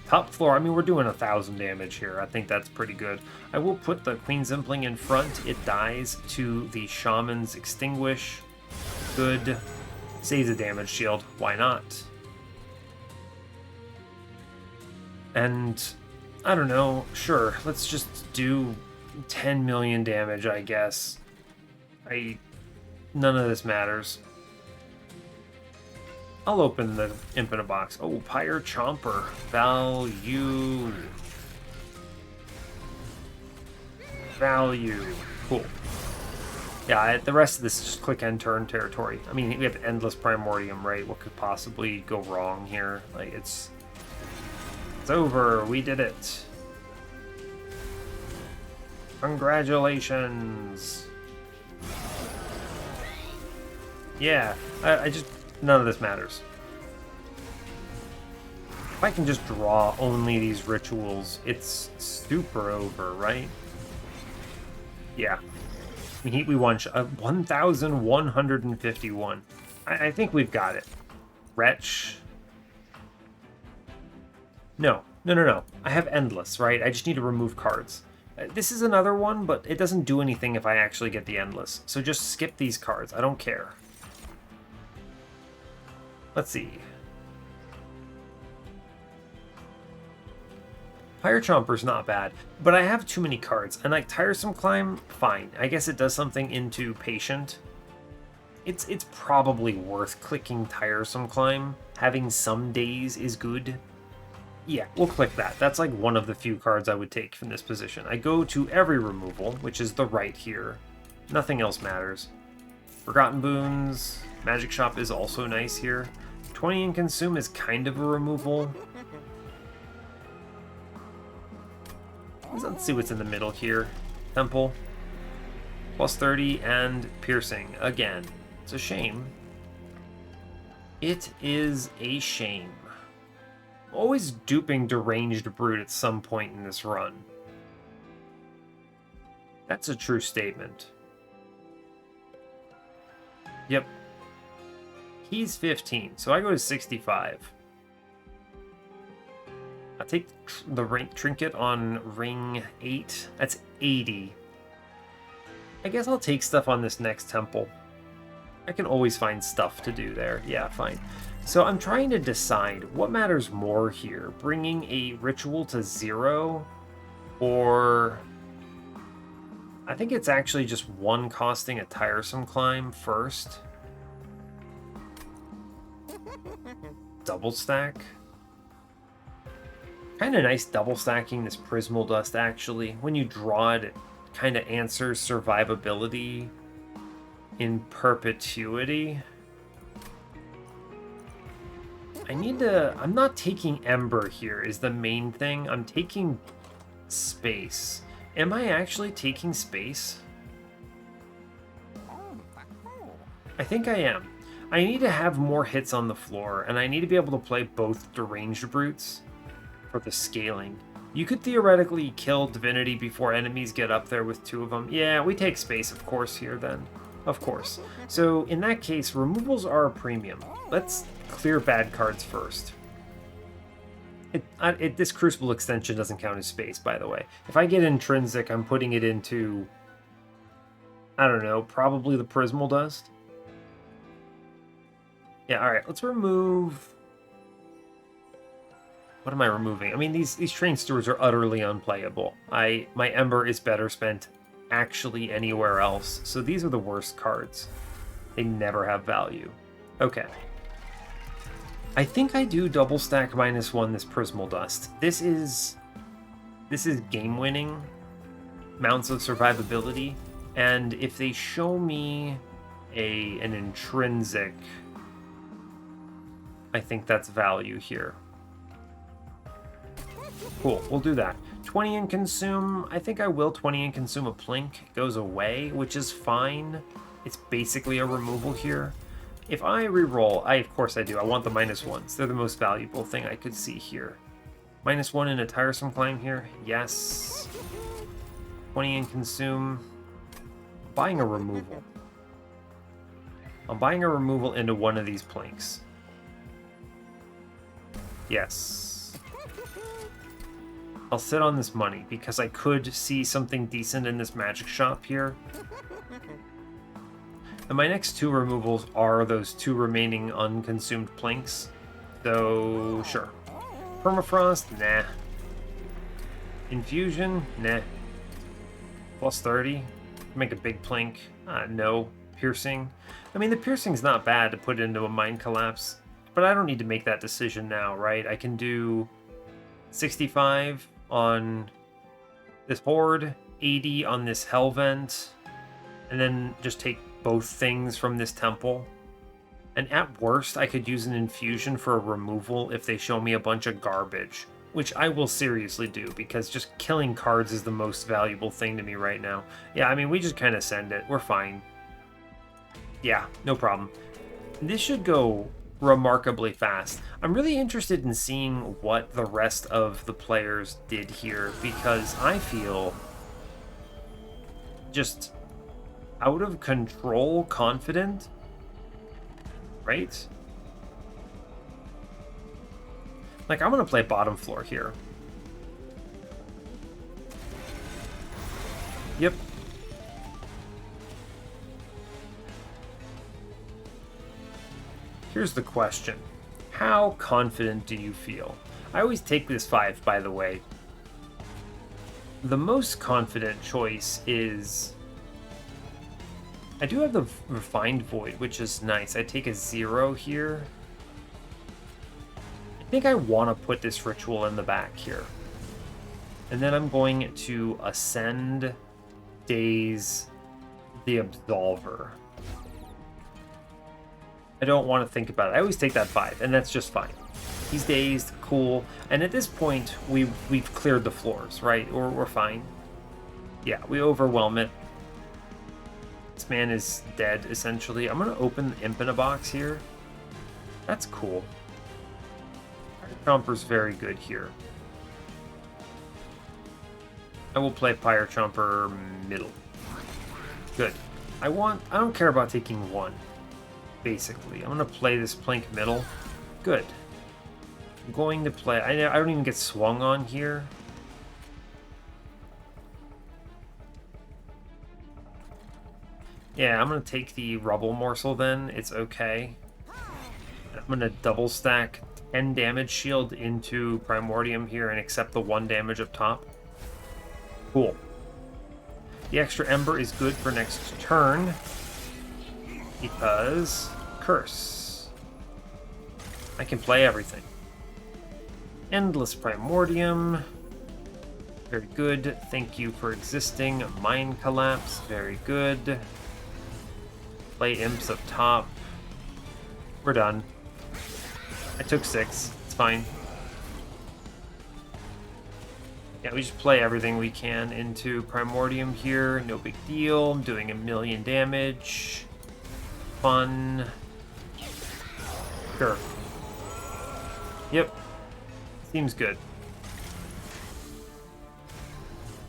Top floor, I mean, we're doing 1,000 damage here. I think that's pretty good. I will put the Queen Zimpling in front. It dies to the Shaman's Extinguish. Good. Saves the damage shield. Why not? And, I don't know. Sure, let's just do 10 million damage, I guess. None of this matters. I'll open the Infinite Box. Oh, Pyre Chomper. Value. Cool. Yeah, the rest of this is just click end turn territory. I mean, we have Endless Primordium, right? What could possibly go wrong here? Like, it's over. We did it. Congratulations. Yeah, I just... None of this matters. If I can just draw only these rituals, it's super over, right? Yeah. I mean, we won 1,151. I think we've got it. Wretch. No. I have Endless, right? I just need to remove cards. This is another one, but it doesn't do anything if I actually get the Endless. So just skip these cards. I don't care. Let's see. Pyre Chomper's not bad, but I have too many cards, and like Tiresome Climb, fine. I guess it does something into Patient. It's probably worth clicking Tiresome Climb. Having some days is good. Yeah, we'll click that. That's like one of the few cards I would take from this position. I go to every removal, which is the right here. Nothing else matters. Forgotten Boons. Magic Shop is also nice here. 20 and Consume is kind of a removal. Let's see what's in the middle here. Temple. Plus 30 and Piercing again. It's a shame. It is a shame. Always duping Deranged Brute at some point in this run. That's a true statement. Yep. He's 15, so I go to 65. I'll take the trinket on ring 8. That's 80. I guess I'll take stuff on this next temple. I can always find stuff to do there. Yeah, fine. So I'm trying to decide what matters more here. Bringing a ritual to 0, or... I think it's actually just 1 costing a Tiresome Climb first. Double stack. Kind of nice double stacking this Prismal Dust, actually. When you draw it, it kind of answers survivability in perpetuity. I'm not taking Ember here is the main thing. I'm taking space. Am I actually taking space? I think I am. I need to have more hits on the floor, and I need to be able to play both Deranged Brutes for the scaling. You could theoretically kill Divinity before enemies get up there with 2 of them. Yeah, we take space, of course, here then. Of course. So, in that case, removals are a premium. Let's clear bad cards first. This Crucible extension doesn't count as space, by the way. If I get intrinsic, I'm putting it into, I don't know, probably the Prismal Dust. Yeah, all right, let's remove... What am I removing? I mean, these Train Stewards are utterly unplayable. My Ember is better spent actually anywhere else, so these are the worst cards. They never have value. Okay. I think I do double stack -1 this Prismal Dust. This is game-winning mounts of survivability, and if they show me an intrinsic, I think that's value here. Cool, we'll do that. 20 and consume, I think I will 20 and consume a Plink. It goes away, which is fine. It's basically a removal here. If I reroll, of course I do. I want the -1s. They're the most valuable thing I could see here. -1 in a tiresome climb here. Yes. 20 and consume. Buying a removal. I'm buying a removal into one of these Plinks. Yes. I'll sit on this money because I could see something decent in this magic shop here. And my next 2 removals are those 2 remaining unconsumed Plinks. So, sure. Permafrost? Nah. Infusion? Nah. Plus 30? Make a big Plink? No. Piercing? I mean, the Piercing's not bad to put into a Mind Collapse, but I don't need to make that decision now, right? I can do 65 on this Horde, 80 on this Hellvent, and then just take both things from this temple. And at worst, I could use an infusion for a removal if they show me a bunch of garbage, which I will seriously do, because just killing cards is the most valuable thing to me right now. Yeah, I mean, we just kind of send it. We're fine. Yeah, no problem. This should go remarkably fast. I'm really interested in seeing what the rest of the players did here, because I feel just out of control confident, right? Like, I'm gonna play bottom floor here. Yep. Here's the question. How confident do you feel? I always take this 5, by the way. The most confident choice is... I do have the Refined Void, which is nice. I take a 0 here. I think I want to put this Ritual in the back here. And then I'm going to Ascend, Daze, the Absolver. I don't want to think about it. I always take that 5, and that's just fine. He's dazed, cool. And at this point, we've cleared the floors, right? We're fine. Yeah, we overwhelm it. This man is dead, essentially. I'm going to open the Imp in a Box here. That's cool. Pyre Chomper's very good here. I will play Pyre Chomper middle. Good. I don't care about taking 1, basically. I'm going to play this Plink middle. Good. I'm going to play... I don't even get swung on here. Yeah, I'm going to take the Rubble Morsel then. It's okay. I'm going to double stack 10 damage shield into Primordium here and accept the 1 damage up top. Cool. The extra Ember is good for next turn because Curse. I can play everything. Endless Primordium. Very good. Thank you for existing. Mind Collapse. Very good. Play Imps up top. We're done. I took 6. It's fine. Yeah, we just play everything we can into Primordium here. No big deal. I'm doing 1,000,000 damage. Fun. Sure. Yep. Seems good.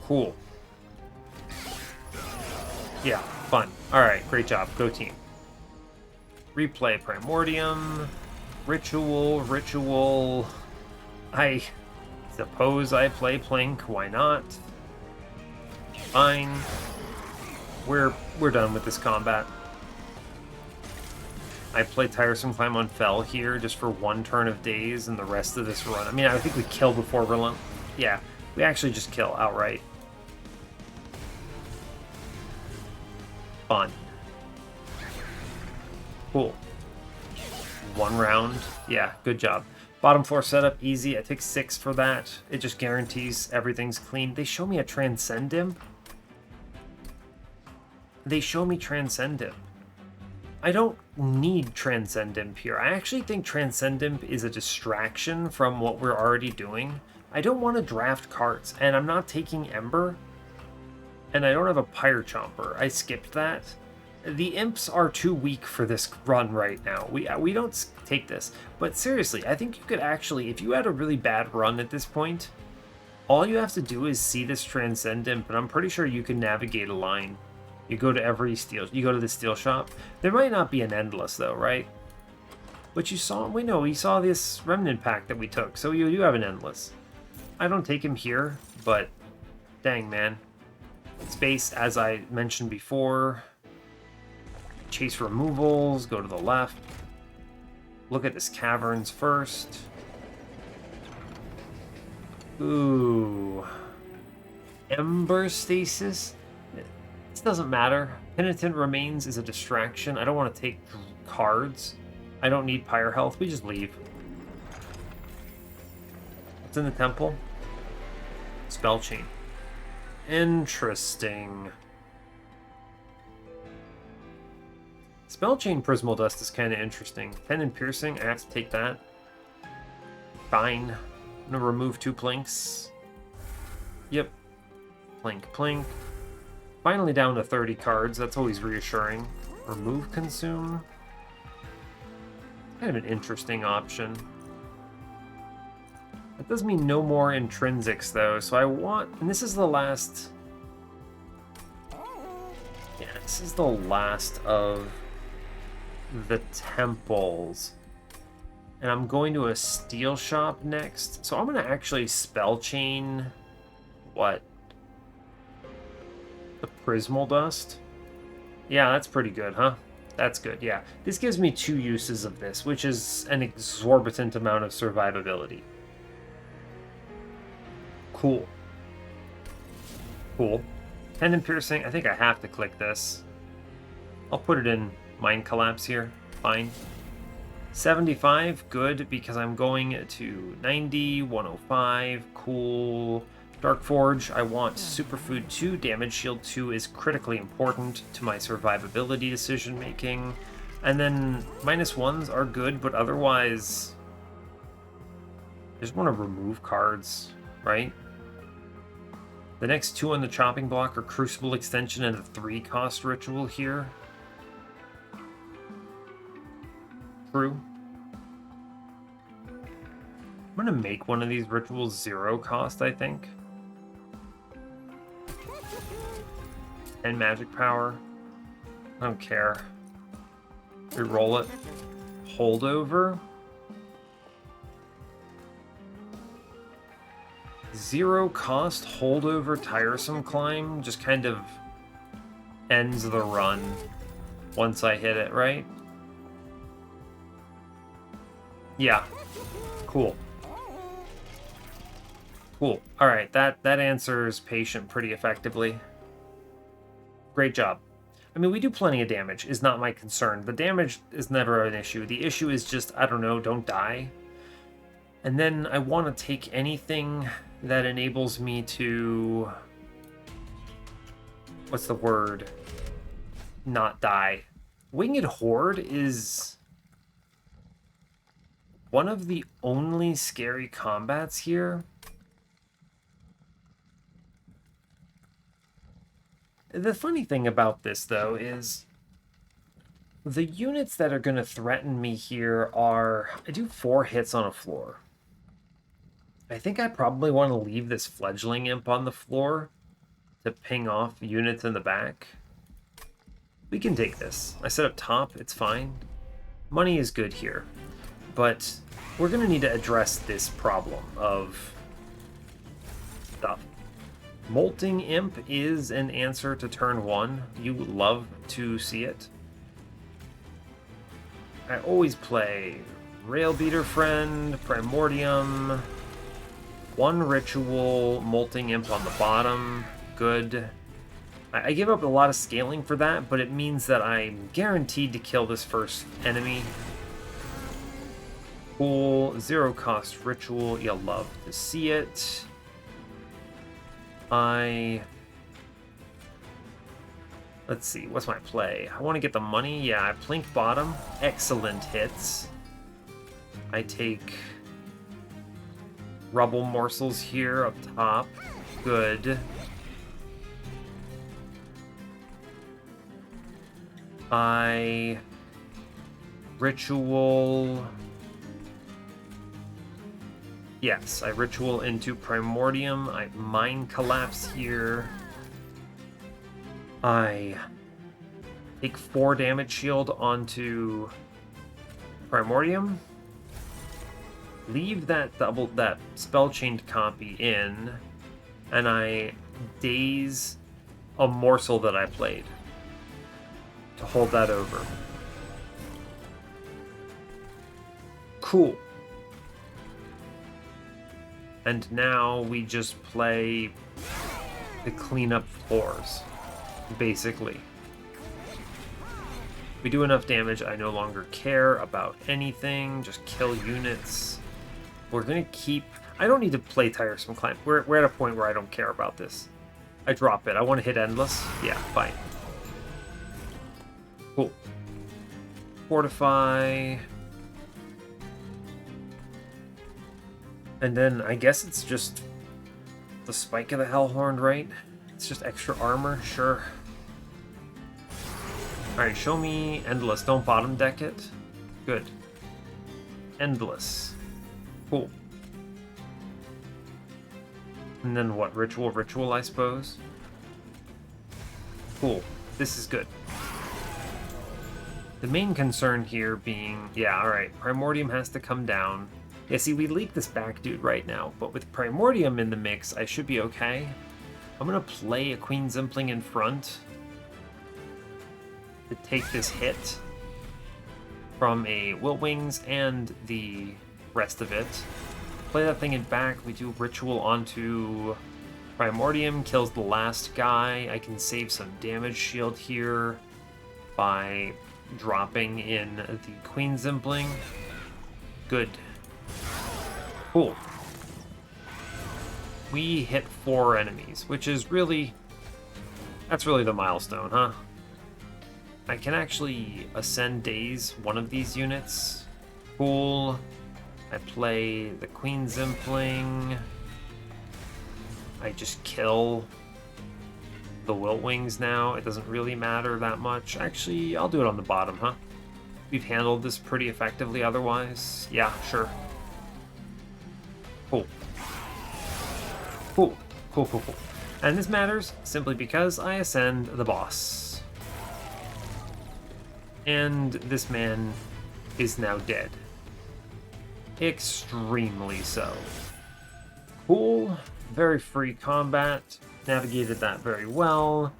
Cool. Yeah, fun. Alright, great job. Go team. Replay Primordium. Ritual. I suppose I play Plink. Why not? Fine. We're done with this combat. I play Tiresome Climb on Fell here just for one turn of days and the rest of this run. I mean, I think we kill before Relent. Yeah, we actually just kill outright. Fun. Cool. One round. Yeah, good job. Bottom floor setup, easy. I take 6 for that. It just guarantees everything's clean. They show me a Transcend Imp. They show me Transcend Imp. I don't need Transcend Imp here. I actually think Transcend Imp is a distraction from what we're already doing. I don't want to draft cards, and I'm not taking Ember, and I don't have a Pyre Chomper. I skipped that. The Imps are too weak for this run right now. We don't take this. But seriously, I think you could actually, if you had a really bad run at this point, all you have to do is see this Transcend Imp, and I'm pretty sure you can navigate a line. You go to every steel, you go to the steel shop. There might not be an endless though, right? But you saw, we saw this remnant pack that we took, so you do have an endless. I don't take him here, but dang man. Space, as I mentioned before. Chase removals, go to the left. Look at this caverns first. Ooh. Ember Stasis? This doesn't matter. Penitent Remains is a distraction. I don't want to take cards. I don't need Pyre Health. We just leave. What's in the temple? Spell Chain. Interesting. Spell Chain Prismal Dust is kind of interesting. 10 and Piercing, I have to take that. Fine. I'm going to remove 2 Plinks. Yep. Plink, plink. Finally down to 30 cards. That's always reassuring. Remove Consume. Kind of an interesting option. That does mean no more intrinsics, though. So I want... And this is the last... Yeah, this is the last of the temples. And I'm going to a steel shop next. So I'm going to actually spell chain... What? The Prismal Dust? Yeah, that's pretty good, huh? That's good, yeah. This gives me 2 uses of this, which is an exorbitant amount of survivability. Cool. Cool. Tendon Piercing, I think I have to click this. I'll put it in Mind Collapse here. Fine. 75, good, because I'm going to 90, 105, cool. Dark Forge, I want Superfood 2. Damage Shield 2 is critically important to my survivability decision making. And then -1s are good, but otherwise... I just want to remove cards, right? The next 2 on the chopping block are Crucible Extension and a 3-cost ritual here. True. I'm going to make one of these rituals 0 cost, I think. And magic power. I don't care. Reroll it. Holdover. 0 cost holdover tiresome climb just kind of ends the run once I hit it, right? Yeah. Cool. Cool. Alright, that answers patient pretty effectively. Great job. I mean, we do plenty of damage, is not my concern. The damage is never an issue. The issue is just, I don't know, don't die. And then I want to take anything that enables me to... What's the word? Not die. Winged Horde is one of the only scary combats here. The funny thing about this, though, is the units that are going to threaten me here are... I do 4 hits on a floor. I think I probably want to leave this Fledgling Imp on the floor to ping off units in the back. We can take this. I set up top, it's fine. Money is good here. but we're going to need to address this problem of stuff. Molting Imp is an answer to turn 1. You love to see it. I always play Railbeater Friend, Primordium, 1 Ritual, Molting Imp on the bottom. Good. I give up a lot of scaling for that, but it means that I'm guaranteed to kill this first enemy. Cool. 0 cost Ritual. You'll love to see it. Let's see, what's my play? I want to get the money. Yeah, I plink bottom. Excellent hits. I take rubble morsels here up top. Good. I ritual. Yes, I ritual into Primordium. I Mind Collapse here. I take 4 damage shield onto Primordium. Leave that spell chained copy in, and I daze a morsel that I played to hold that over. Cool. And now we just play to clean up floors, basically. We do enough damage, I no longer care about anything, just kill units. We're gonna keep... I don't need to play Tiresome Climb. We're at a point where I don't care about this. I drop it. I want to hit Endless. Yeah, fine. Cool. Fortify... And then I guess it's just the spike of the Hellhorned, right? It's just extra armor, sure. Alright, show me Endless. Don't bottom deck it. Good. Endless. Cool. And then what? Ritual, I suppose? Cool. This is good. The main concern here being... Yeah, alright. Primordium has to come down. Yeah, see, we leak this back dude right now, but with Primordium in the mix, I should be okay. I'm gonna play a Queen Zimpling in front to take this hit from a Will Wings and the rest of it. Play that thing in back, we do Ritual onto Primordium, kills the last guy. I can save some damage shield here by dropping in the Queen Zimpling. Good. Cool. We hit 4 enemies, which is really... That's really the milestone, huh? I can actually ascend daze one of these units. Cool. I play the Queen Zimpling. I just kill the Wilt Wings now. It doesn't really matter that much. Actually, I'll do it on the bottom, huh? We've handled this pretty effectively otherwise. Yeah, sure. Cool. Cool. Cool, cool, cool. And this matters simply because I ascend the boss. And this man is now dead. Extremely so. Cool. Very free combat. Navigated that very well.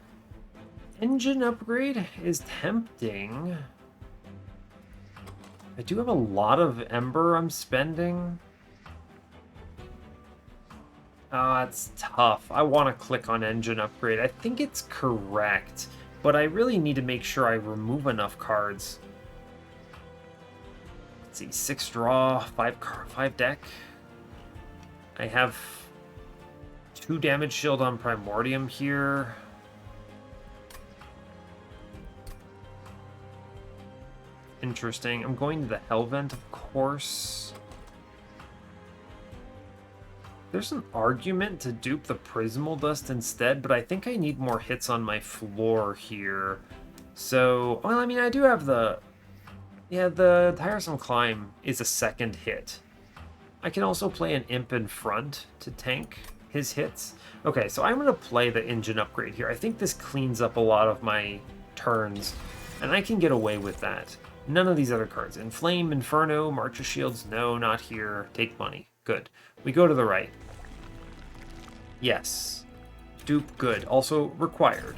Engine upgrade is tempting. I do have a lot of Ember I'm spending. It's tough. I want to click on engine upgrade. I think it's correct, but I really need to make sure I remove enough cards. Let's see, 6 draw, 5 deck. I have 2 damage shield on Primordium here. Interesting. I'm going to the Hellvent, of course. There's an argument to dupe the Prismal Dust instead, but I think I need more hits on my floor here. So, well, I mean, I do have the... Yeah, the Tiresome Climb is a second hit. I can also play an Imp in front to tank his hits. Okay, so I'm going to play the engine upgrade here. I think this cleans up a lot of my turns, and I can get away with that. None of these other cards. Inflame, Inferno, March of Shields, no, not here. Take money. Good. We go to the right. Yes. Dupe, good. Also required.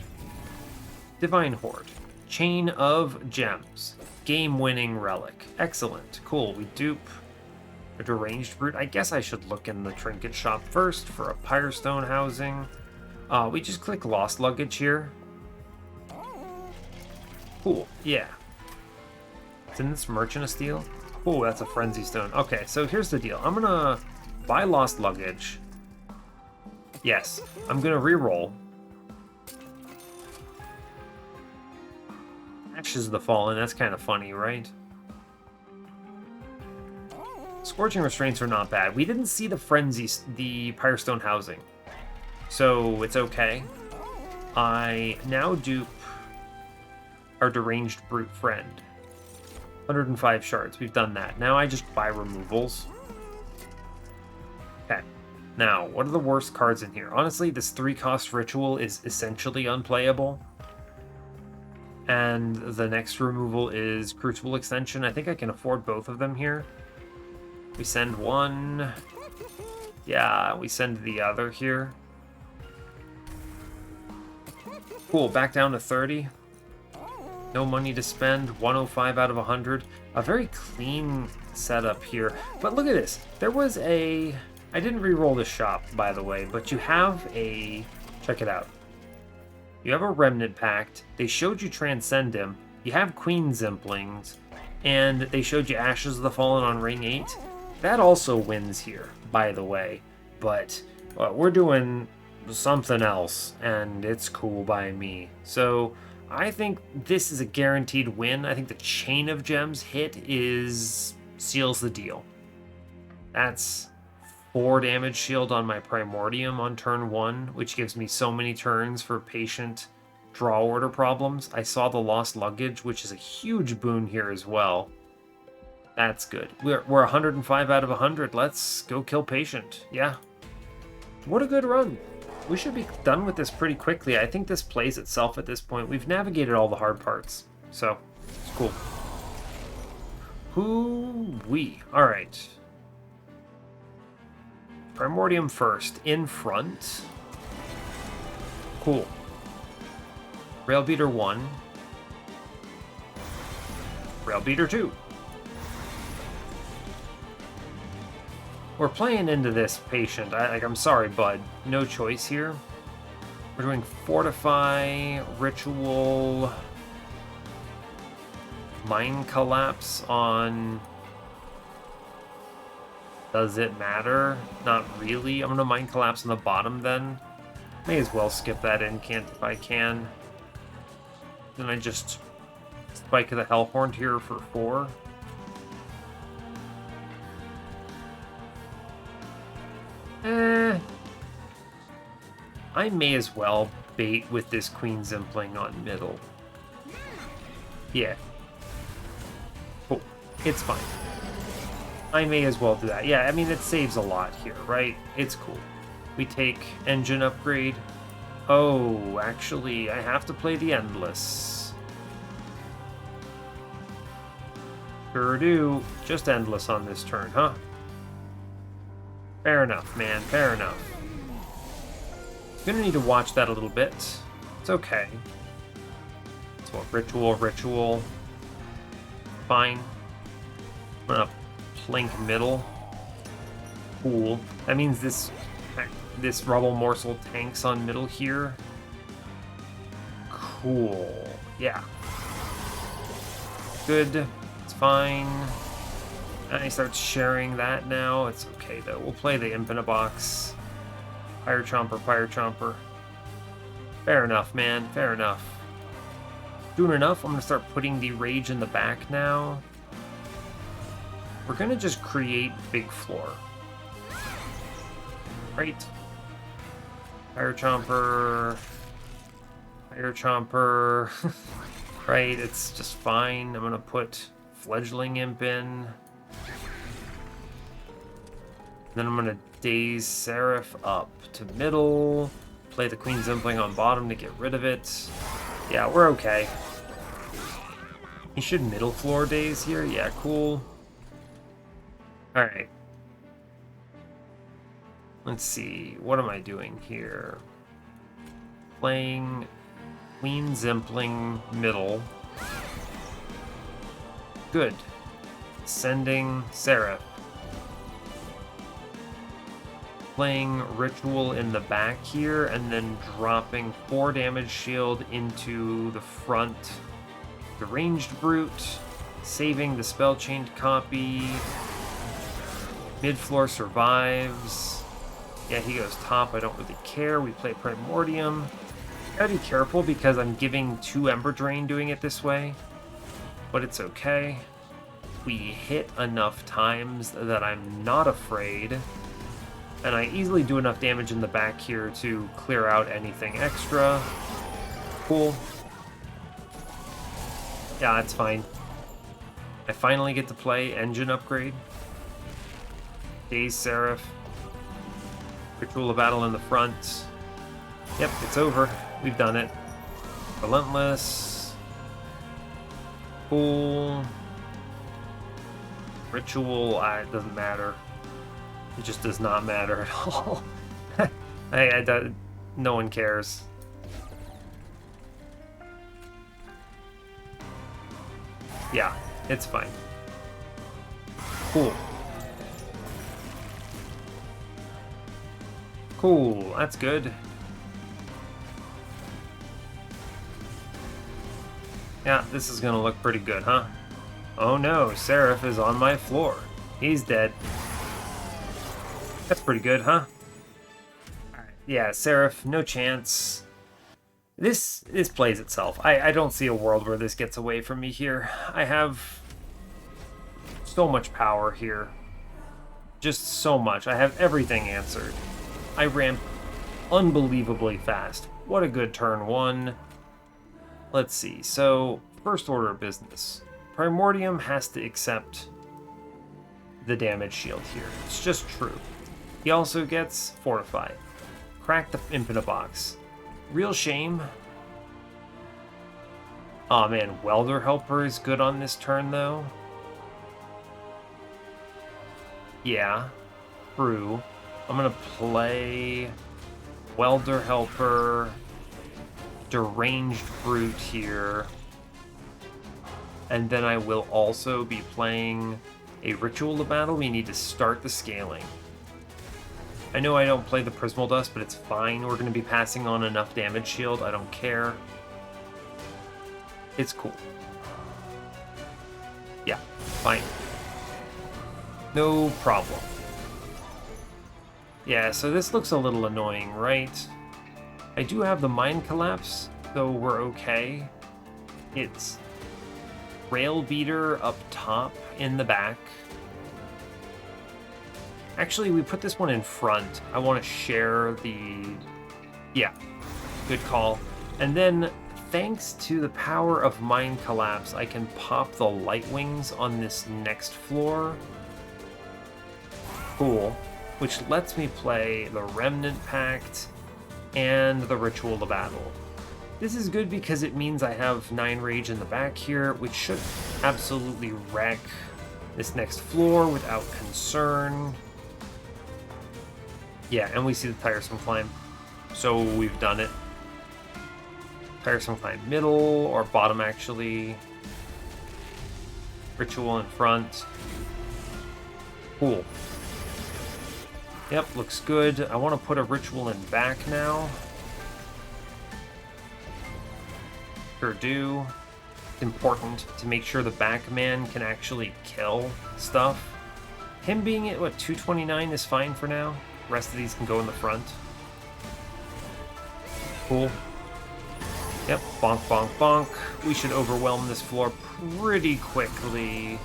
Divine Horde. Chain of Gems. Game-winning relic. Excellent. Cool. We dupe a Deranged Brute. I guess I should look in the trinket shop first for a Pyrestone housing. We just click Lost Luggage here. Cool. Yeah. Isn't this Merchant of Steel? Oh, that's a Frenzy Stone. Okay, so here's the deal. I'm gonna buy Lost Luggage. Yes. I'm gonna re-roll. Ashes of the Fallen, that's kind of funny, right? Scorching Restraints are not bad. We didn't see the Pyrestone housing, so it's okay. I now dupe our Deranged Brute friend. 105 shards, we've done that. Now I just buy removals. Okay. Now, what are the worst cards in here? Honestly, this 3-cost Ritual is essentially unplayable. And the next removal is Crucible Extension. I think I can afford both of them here. We send one. Yeah, we send the other here. Cool, back down to 30. No money to spend, 105 out of 100. A very clean setup here. But look at this. There was a... I didn't re-roll this shop, by the way, but you have a... Check it out. You have a Remnant Pact. They showed you Transcendum. You have Queen Zimplings. And they showed you Ashes of the Fallen on Ring 8. That also wins here, by the way. But we're doing something else, and it's cool by me. So I think this is a guaranteed win. I think the Chain of Gems hit seals the deal. That's 4 damage shield on my Primordium on turn 1, which gives me so many turns for patient draw order problems. I saw the Lost Luggage, which is a huge boon here as well. That's good. We're 105 out of 100. Let's go kill patient. Yeah. What a good run. We should be done with this pretty quickly. I think this plays itself at this point. We've navigated all the hard parts. So, it's cool. Hoo-wee. Alright. Primordium first. In front. Cool. Railbeater 1. Railbeater 2. We're playing into this patient. I'm sorry, bud. No choice here. We're doing Fortify, Ritual, Mind Collapse on... Does it matter? Not really. I'm going to Mind Collapse on the bottom then. May as well skip that incant if I can. Then I just spike the Hellhorned here for 4. I may as well bait with this Queen Zimpling on middle. Yeah. Cool. It's fine. I may as well do that. Yeah, I mean, it saves a lot here, right? It's cool. We take engine upgrade. Oh, actually, I have to play the Endless. Sure do. Just Endless on this turn, huh? Fair enough, man. Fair enough. Gonna need to watch that a little bit. It's okay. So ritual. Fine. I'm gonna plink middle. Cool. That means this rubble morsel tanks on middle here. Cool. Yeah. Good. It's fine. And he starts sharing that now. It's okay though. We'll play the Infinite Box. Fire Chomper. Fair enough, man. Fair enough. Doing enough. I'm going to start putting the Rage in the back now. We're going to just create big floor. Right. Fire Chomper. Right, it's just fine. I'm going to put Fledgling Imp in. Then I'm going to Daze Seraph up to middle. Play the Queen Zimpling on bottom to get rid of it. Yeah, we're okay. He should middle floor days here. Yeah, cool. Alright. Let's see. What am I doing here? Playing Queen Zimpling middle. Good. Sending Seraph. Playing Ritual in the back here, and then dropping 4 damage shield into the front. Deranged Brute. Saving the Spell-Chained copy. Mid-floor survives. Yeah, he goes top. I don't really care. We play Primordium. Gotta be careful because I'm giving 2 Ember Drain doing it this way. But it's okay. We hit enough times that I'm not afraid. And I easily do enough damage in the back here to clear out anything extra. Cool. Yeah, that's fine. I finally get to play Engine Upgrade. Daze Seraph. Ritual of Battle in the front. Yep, it's over. We've done it. Relentless. Cool. Ritual, it doesn't matter. It just does not matter at all. No one cares. Yeah, it's fine. Cool. Cool, that's good. Yeah, this is gonna look pretty good, huh? Oh no, Seraph is on my floor. He's dead. That's pretty good, huh? Yeah, Seraph, no chance. This plays itself. I don't see a world where this gets away from me here. I have so much power here. Just so much. I have everything answered. I ramp unbelievably fast. What a good turn 1. Let's see. So, first order of business. Primordium has to accept the damage shield here. It's just true. He also gets Fortify. Crack the Infinite Box. Real shame. Aw man, Welder Helper is good on this turn though. Yeah, true. I'm gonna play Welder Helper, Deranged Brute here. And then I will also be playing a Ritual of Battle. We need to start the scaling. I know I don't play the Prismal Dust, but it's fine. We're going to be passing on enough damage shield. I don't care. It's cool. Yeah, fine. No problem. Yeah, so this looks a little annoying, right? I do have the Mind Collapse, so we're okay. It's Rail Beater up top in the back. Actually, we put this one in front. I want to share the... Yeah, good call. And then, thanks to the power of Mind Collapse, I can pop the Light Wings on this next floor. Cool. Which lets me play the Remnant Pact and the Ritual of Battle. This is good because it means I have 9 Rage in the back here, which should absolutely wreck this next floor without concern. Yeah, and we see the Tiresome Climb. So we've done it. Tiresome Climb middle, or bottom actually. Ritual in front. Cool. Yep, looks good. I want to put a Ritual in back now. Sure do. It's important to make sure the back man can actually kill stuff. Him being at, what, 229 is fine for now. The rest of these can go in the front. Cool. Yep, bonk, bonk, bonk. We should overwhelm this floor pretty quickly.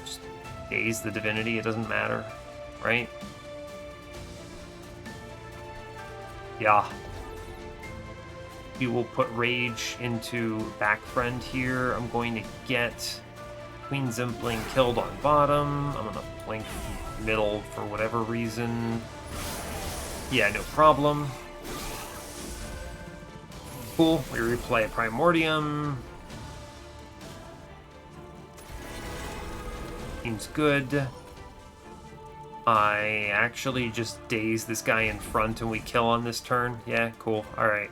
Just daze the Divinity, it doesn't matter, right? Yeah. We will put Rage into back friend here. I'm going to get Queen Zimpling killed on bottom. I'm going to blink middle for whatever reason. Yeah, no problem. Cool. We replay Primordium. Seems good. I actually just daze this guy in front and we kill on this turn. Yeah, cool. All right.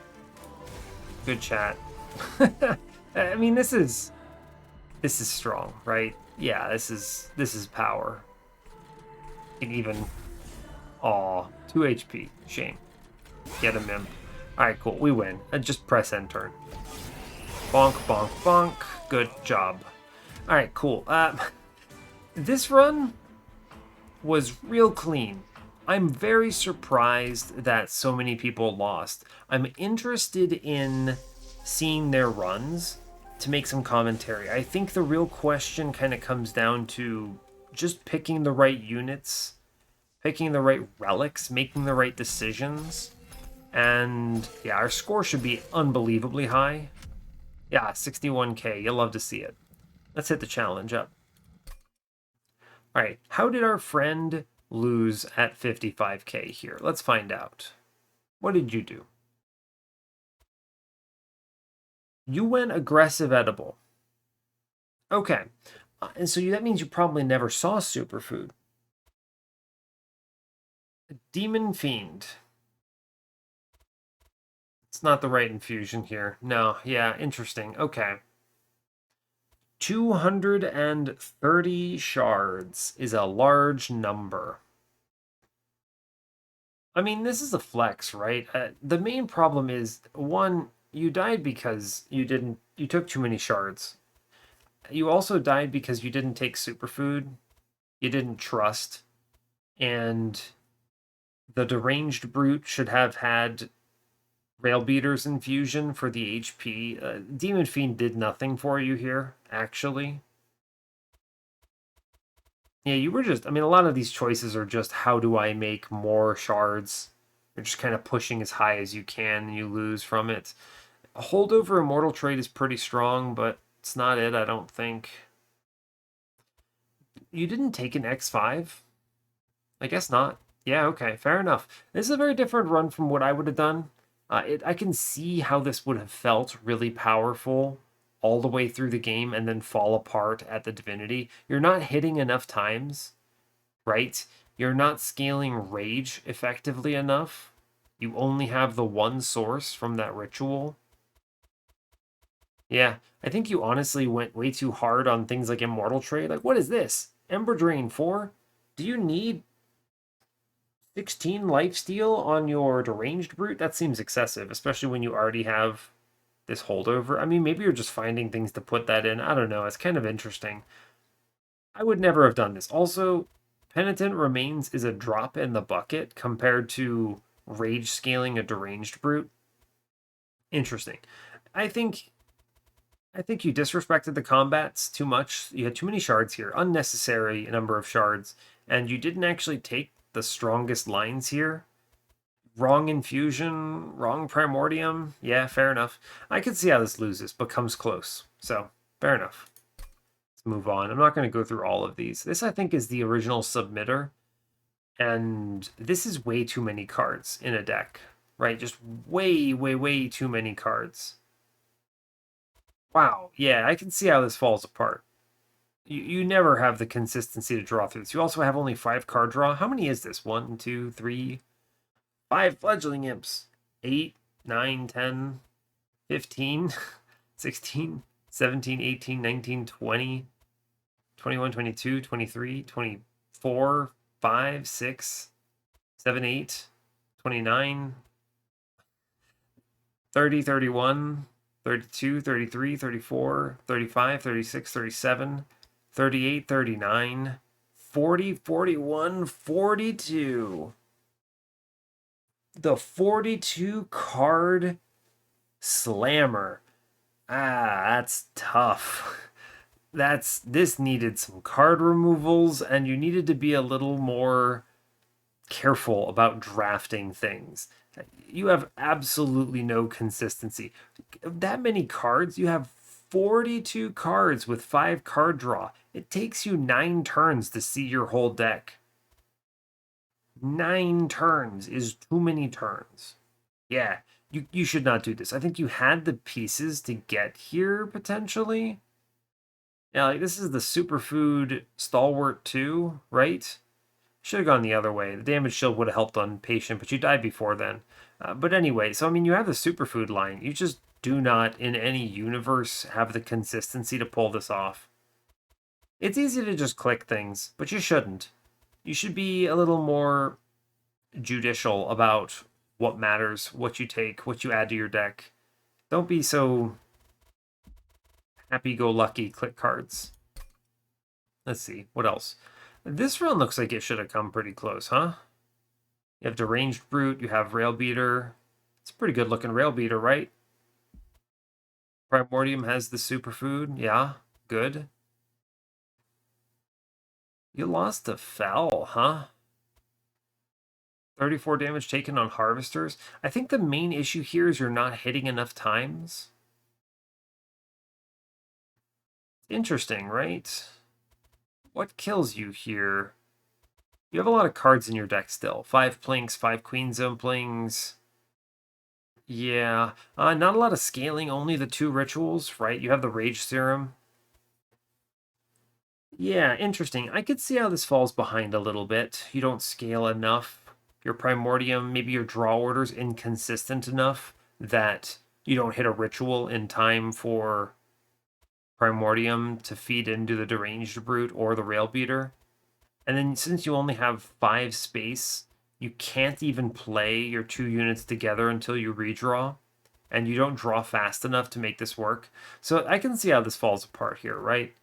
Good chat. I mean, this is strong, right? Yeah, this is power. And even, aw, 2 HP. Shame. Get him, imp. All right, cool. We win. Just press end turn. Bonk, bonk, bonk. Good job. All right, cool. This run was real clean. I'm very surprised that so many people lost. I'm interested in seeing their runs to make some commentary. I think the real question kind of comes down to just picking the right units, picking the right relics, making the right decisions. And yeah, our score should be unbelievably high. Yeah, 61k. You'll love to see it. Let's hit the challenge up. All right, how did our friend lose at 55k here? Let's find out. What did you do? You went aggressive edible. Okay, and so that means you probably never saw Superfood. Demon Fiend. It's not the right infusion here. No, yeah, interesting. Okay. 230 shards is a large number. I mean, this is a flex, right? The main problem is, one, you died because you took too many shards. You also died because you didn't take superfood, you didn't trust, and the deranged brute should have had Railbeater's infusion for the HP. Demon Fiend did nothing for you here, actually. Yeah, you were just, I mean, a lot of these choices are just how do I make more shards? You're just kind of pushing as high as you can and you lose from it. A holdover immortal trait is pretty strong, but it's not it, I don't think. You didn't take an X5? I guess not. Yeah, okay, fair enough. This is a very different run from what I would have done. I can see how this would have felt really powerful all the way through the game and then fall apart at the Divinity. You're not hitting enough times, right? You're not scaling Rage effectively enough. You only have the one source from that ritual. Yeah, I think you honestly went way too hard on things like Immortal Trade. Like, what is this? Ember Drain 4? Do you need 16 lifesteal on your Deranged Brute? That seems excessive, especially when you already have this holdover. I mean, maybe you're just finding things to put that in. I don't know. It's kind of interesting. I would never have done this. Also, Penitent Remains is a drop in the bucket compared to Rage scaling a Deranged Brute. Interesting. I think you disrespected the combats too much. You had too many shards here, unnecessary number of shards, and you didn't actually take the strongest lines here. Wrong infusion, wrong primordium. Yeah, fair enough. I can see how this loses, but comes close. So, fair enough. Let's move on. I'm not going to go through all of these. This, I think, is the original submitter, and this is way too many cards in a deck, right? Just way, way, way too many cards. Wow, yeah, I can see how this falls apart. You never have the consistency to draw through this. You also have only 5 card draw. How many is this? 1, 2, 3, 5 fledgling imps. 8, 9, 10, 15, 16, 17, 18, 19, 20, 21, 22, 23, 24, 5, 6, 7, 8, 29, 30, 31, 32, 33, 34, 35, 36, 37, 38, 39, 40, 41, 42. The 42 card slammer. That's tough. This needed some card removals, and you needed to be a little more careful about drafting things. You have absolutely no consistency. That many cards, you have 42 cards with 5 card draw. It takes you 9 turns to see your whole deck. 9 turns is too many turns. Yeah, you should not do this. I think you had the pieces to get here, potentially. Yeah, like this is the Superfood Stalwart 2, right? Should have gone the other way. The damage shield would have helped on Patient, but you died before then. But anyway, so I mean, you have the Superfood line. You just do not, in any universe, have the consistency to pull this off. It's easy to just click things, but you shouldn't. You should be a little more judicial about what matters, what you take, what you add to your deck. Don't be so happy-go-lucky click cards. Let's see, what else? This run looks like it should have come pretty close, huh? You have Deranged Brute, you have Rail Beater. It's a pretty good looking Rail Beater, right? Primordium has the Superfood, yeah, good. You lost to Fel, huh? 34 damage taken on Harvesters. I think the main issue here is you're not hitting enough times. Interesting, right? What kills you here? You have a lot of cards in your deck still. 5 Plinks, 5 Queen Zumplings. Yeah, not a lot of scaling, only the 2 rituals, right? You have the Rage Serum. Yeah, interesting. I could see how this falls behind a little bit. You don't scale enough. Your Primordium, maybe your draw order's inconsistent enough that you don't hit a ritual in time for Primordium to feed into the Deranged Brute or the Rail Beater. And then since you only have 5 space, you can't even play your 2 units together until you redraw. And you don't draw fast enough to make this work. So I can see how this falls apart here, right?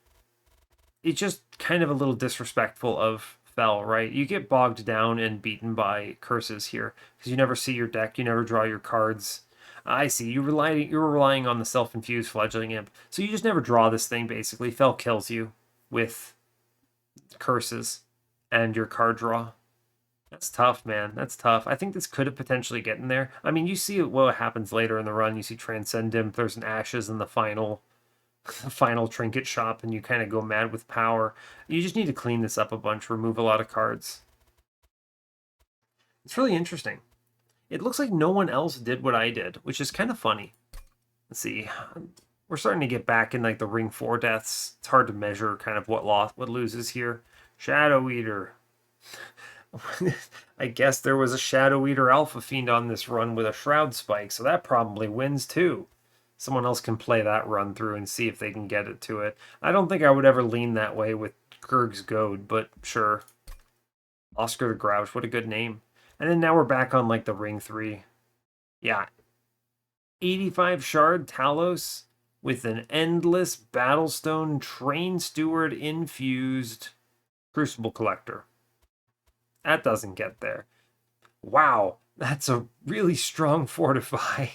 It's just kind of a little disrespectful of Fel, right? You get bogged down and beaten by curses here because you never see your deck, you never draw your cards. I see. You're relying on the self-infused fledgling imp, so you just never draw this thing. Basically, Fel kills you with curses and your card draw. That's tough, man. That's tough. I think this could have potentially gotten there. I mean, you see what happens later in the run. You see Transcend Imp. There's an Ashes in the final trinket shop, and you kind of go mad with power. You just need to clean this up a bunch, remove a lot of cards. It's really interesting. It looks like no one else did what I did, which is kind of funny. Let's see. We're starting to get back in like the Ring 4 deaths. It's hard to measure kind of what loses here. Shadow Eater. I guess there was a Shadow Eater Alpha Fiend on this run with a Shroud Spike, so that probably wins too. Someone else can play that run through and see if they can get it to it. I don't think I would ever lean that way with Gerg's Goad, but sure. Oscar the Grouch, what a good name. And then now we're back on like the Ring 3. Yeah. 85 Shard Talos with an endless Battlestone Train Steward infused Crucible Collector. That doesn't get there. Wow, that's a really strong Fortify.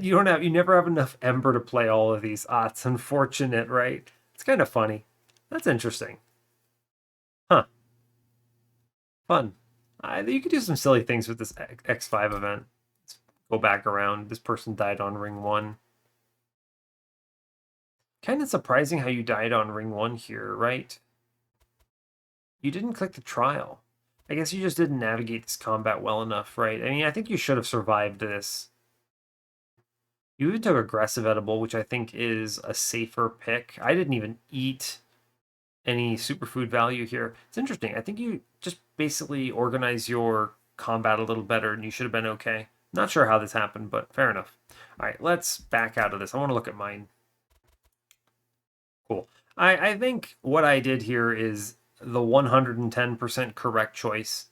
You never have enough Ember to play all of these. It's unfortunate, right? It's kind of funny. That's interesting. Huh. Fun. You could do some silly things with this X5 event. Let's go back around. This person died on Ring 1. Kind of surprising how you died on Ring 1 here, right? You didn't click the trial. I guess you just didn't navigate this combat well enough, right? I mean, I think you should have survived this. You even took aggressive edible, which I think is a safer pick. I didn't even eat any superfood value here. It's interesting. I think you just basically organize your combat a little better and you should have been okay. Not sure how this happened, but fair enough. All right, let's back out of this. I want to look at mine. Cool. I think what I did here is the 110% correct choice.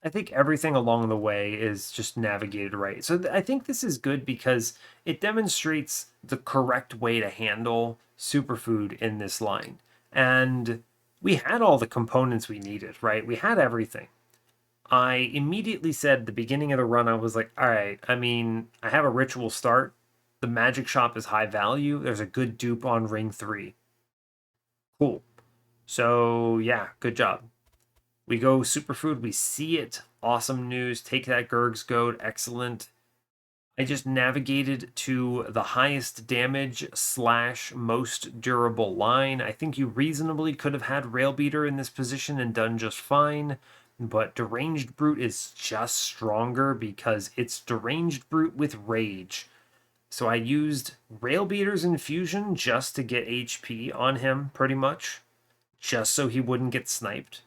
I think everything along the way is just navigated right. So I think this is good because it demonstrates the correct way to handle superfood in this line. And we had all the components we needed, right? We had everything. I immediately said at the beginning of the run, I was like, all right, I mean, I have a ritual start. The magic shop is high value. There's a good dupe on Ring 3. Cool. So, yeah, good job. We go Superfood, we see it. Awesome news. Take that Gerg's Goad. Excellent. I just navigated to the highest damage / most durable line. I think you reasonably could have had Rail Beater in this position and done just fine. But Deranged Brute is just stronger because it's Deranged Brute with Rage. So I used Railbeater's Infusion just to get HP on him, pretty much, just so he wouldn't get sniped.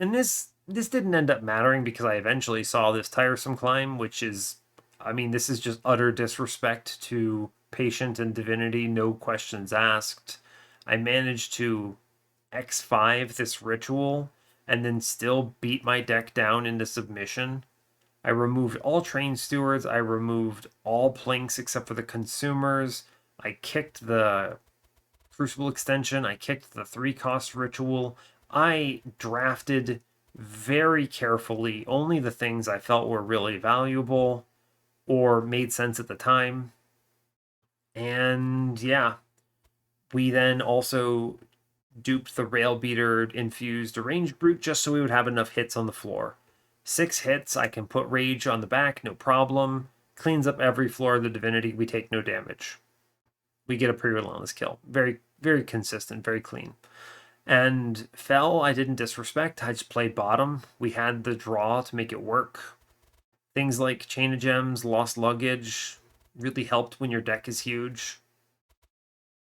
And this didn't end up mattering because I eventually saw this tiresome climb, which is, I mean, this is just utter disrespect to Patient and Divinity, no questions asked. I managed to X5 this ritual and then still beat my deck down into submission. I removed all train stewards, I removed all plinks except for the consumers. I kicked the Crucible extension, I kicked the 3-cost ritual. I drafted very carefully only the things I felt were really valuable or made sense at the time. And yeah, we then also duped the Railbeater infused Deranged Brute just so we would have enough hits on the floor. 6 hits, I can put Rage on the back, no problem. Cleans up every floor of the Divinity, we take no damage. We get a pretty relentless kill. Very, very consistent, very clean. And Fell, I didn't disrespect, I just played bottom. We had the draw to make it work. Things like Chain of Gems, Lost Luggage really helped when your deck is huge.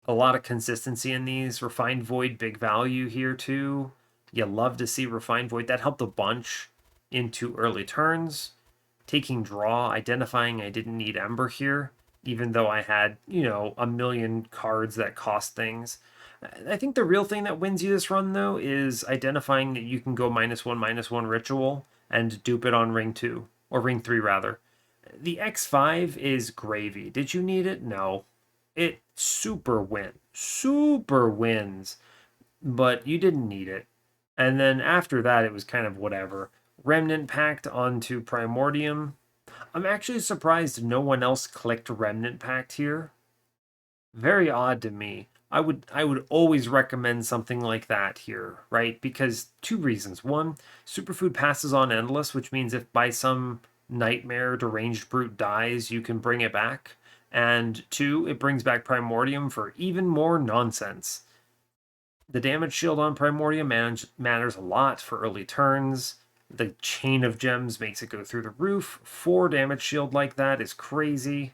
A lot of consistency in these. Refined Void, big value here too. You love to see Refined Void. That helped a bunch into early turns. Taking draw, identifying I didn't need Ember here, even though I had, a million cards that cost things. I think the real thing that wins you this run, though, is identifying that you can go -1/-1 ritual and dupe it on ring 2, or ring 3, rather. The X5 is gravy. Did you need it? No. It super wins, but you didn't need it. And then after that, it was kind of whatever. Remnant Pact onto Primordium. I'm actually surprised no one else clicked Remnant Pact here. Very odd to me. I would always recommend something like that here, right? Because 2 reasons. 1, Superfood passes on Endless, which means if by some nightmare Deranged Brute dies, you can bring it back. And 2, it brings back Primordium for even more nonsense. The damage shield on Primordium matters a lot for early turns. The Chain of Gems makes it go through the roof. 4 damage shield like that is crazy.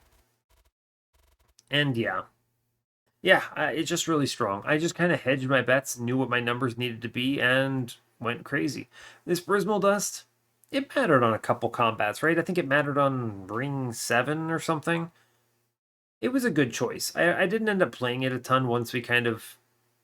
And yeah, it's just really strong. I just kind of hedged my bets, knew what my numbers needed to be, and went crazy. This Brismal Dust, it mattered on a couple combats, right? I think it mattered on ring 7 or something. It was a good choice. I didn't end up playing it a ton once we kind of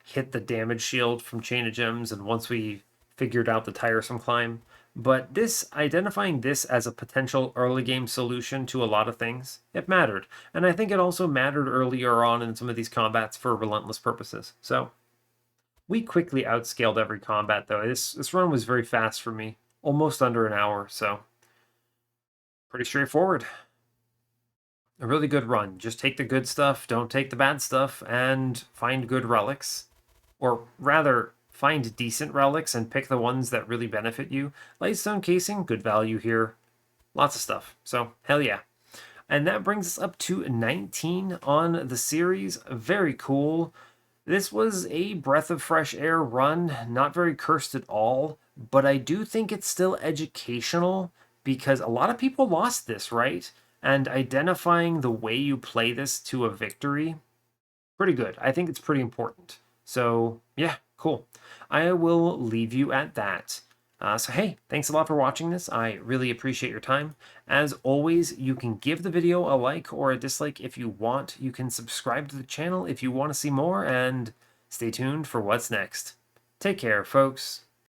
hit the damage shield from Chain of Gems and once we figured out the tiresome climb. But identifying this as a potential early game solution to a lot of things, it mattered. And I think it also mattered earlier on in some of these combats for relentless purposes. So we quickly outscaled every combat, though. This run was very fast for me, almost under an hour, so pretty straightforward. A really good run. Just take the good stuff, don't take the bad stuff, and find good relics. Or rather, find decent relics and pick the ones that really benefit you. Lightstone Casing, good value here. Lots of stuff. So, hell yeah. And that brings us up to 19 on the series. Very cool. This was a breath of fresh air run, not very cursed at all, but I do think it's still educational because a lot of people lost this, right? And identifying the way you play this to a victory, pretty good. I think it's pretty important. So, yeah, cool. I will leave you at that. So, hey, thanks a lot for watching this. I really appreciate your time. As always, you can give the video a like or a dislike if you want. You can subscribe to the channel if you want to see more, and stay tuned for what's next. Take care, folks.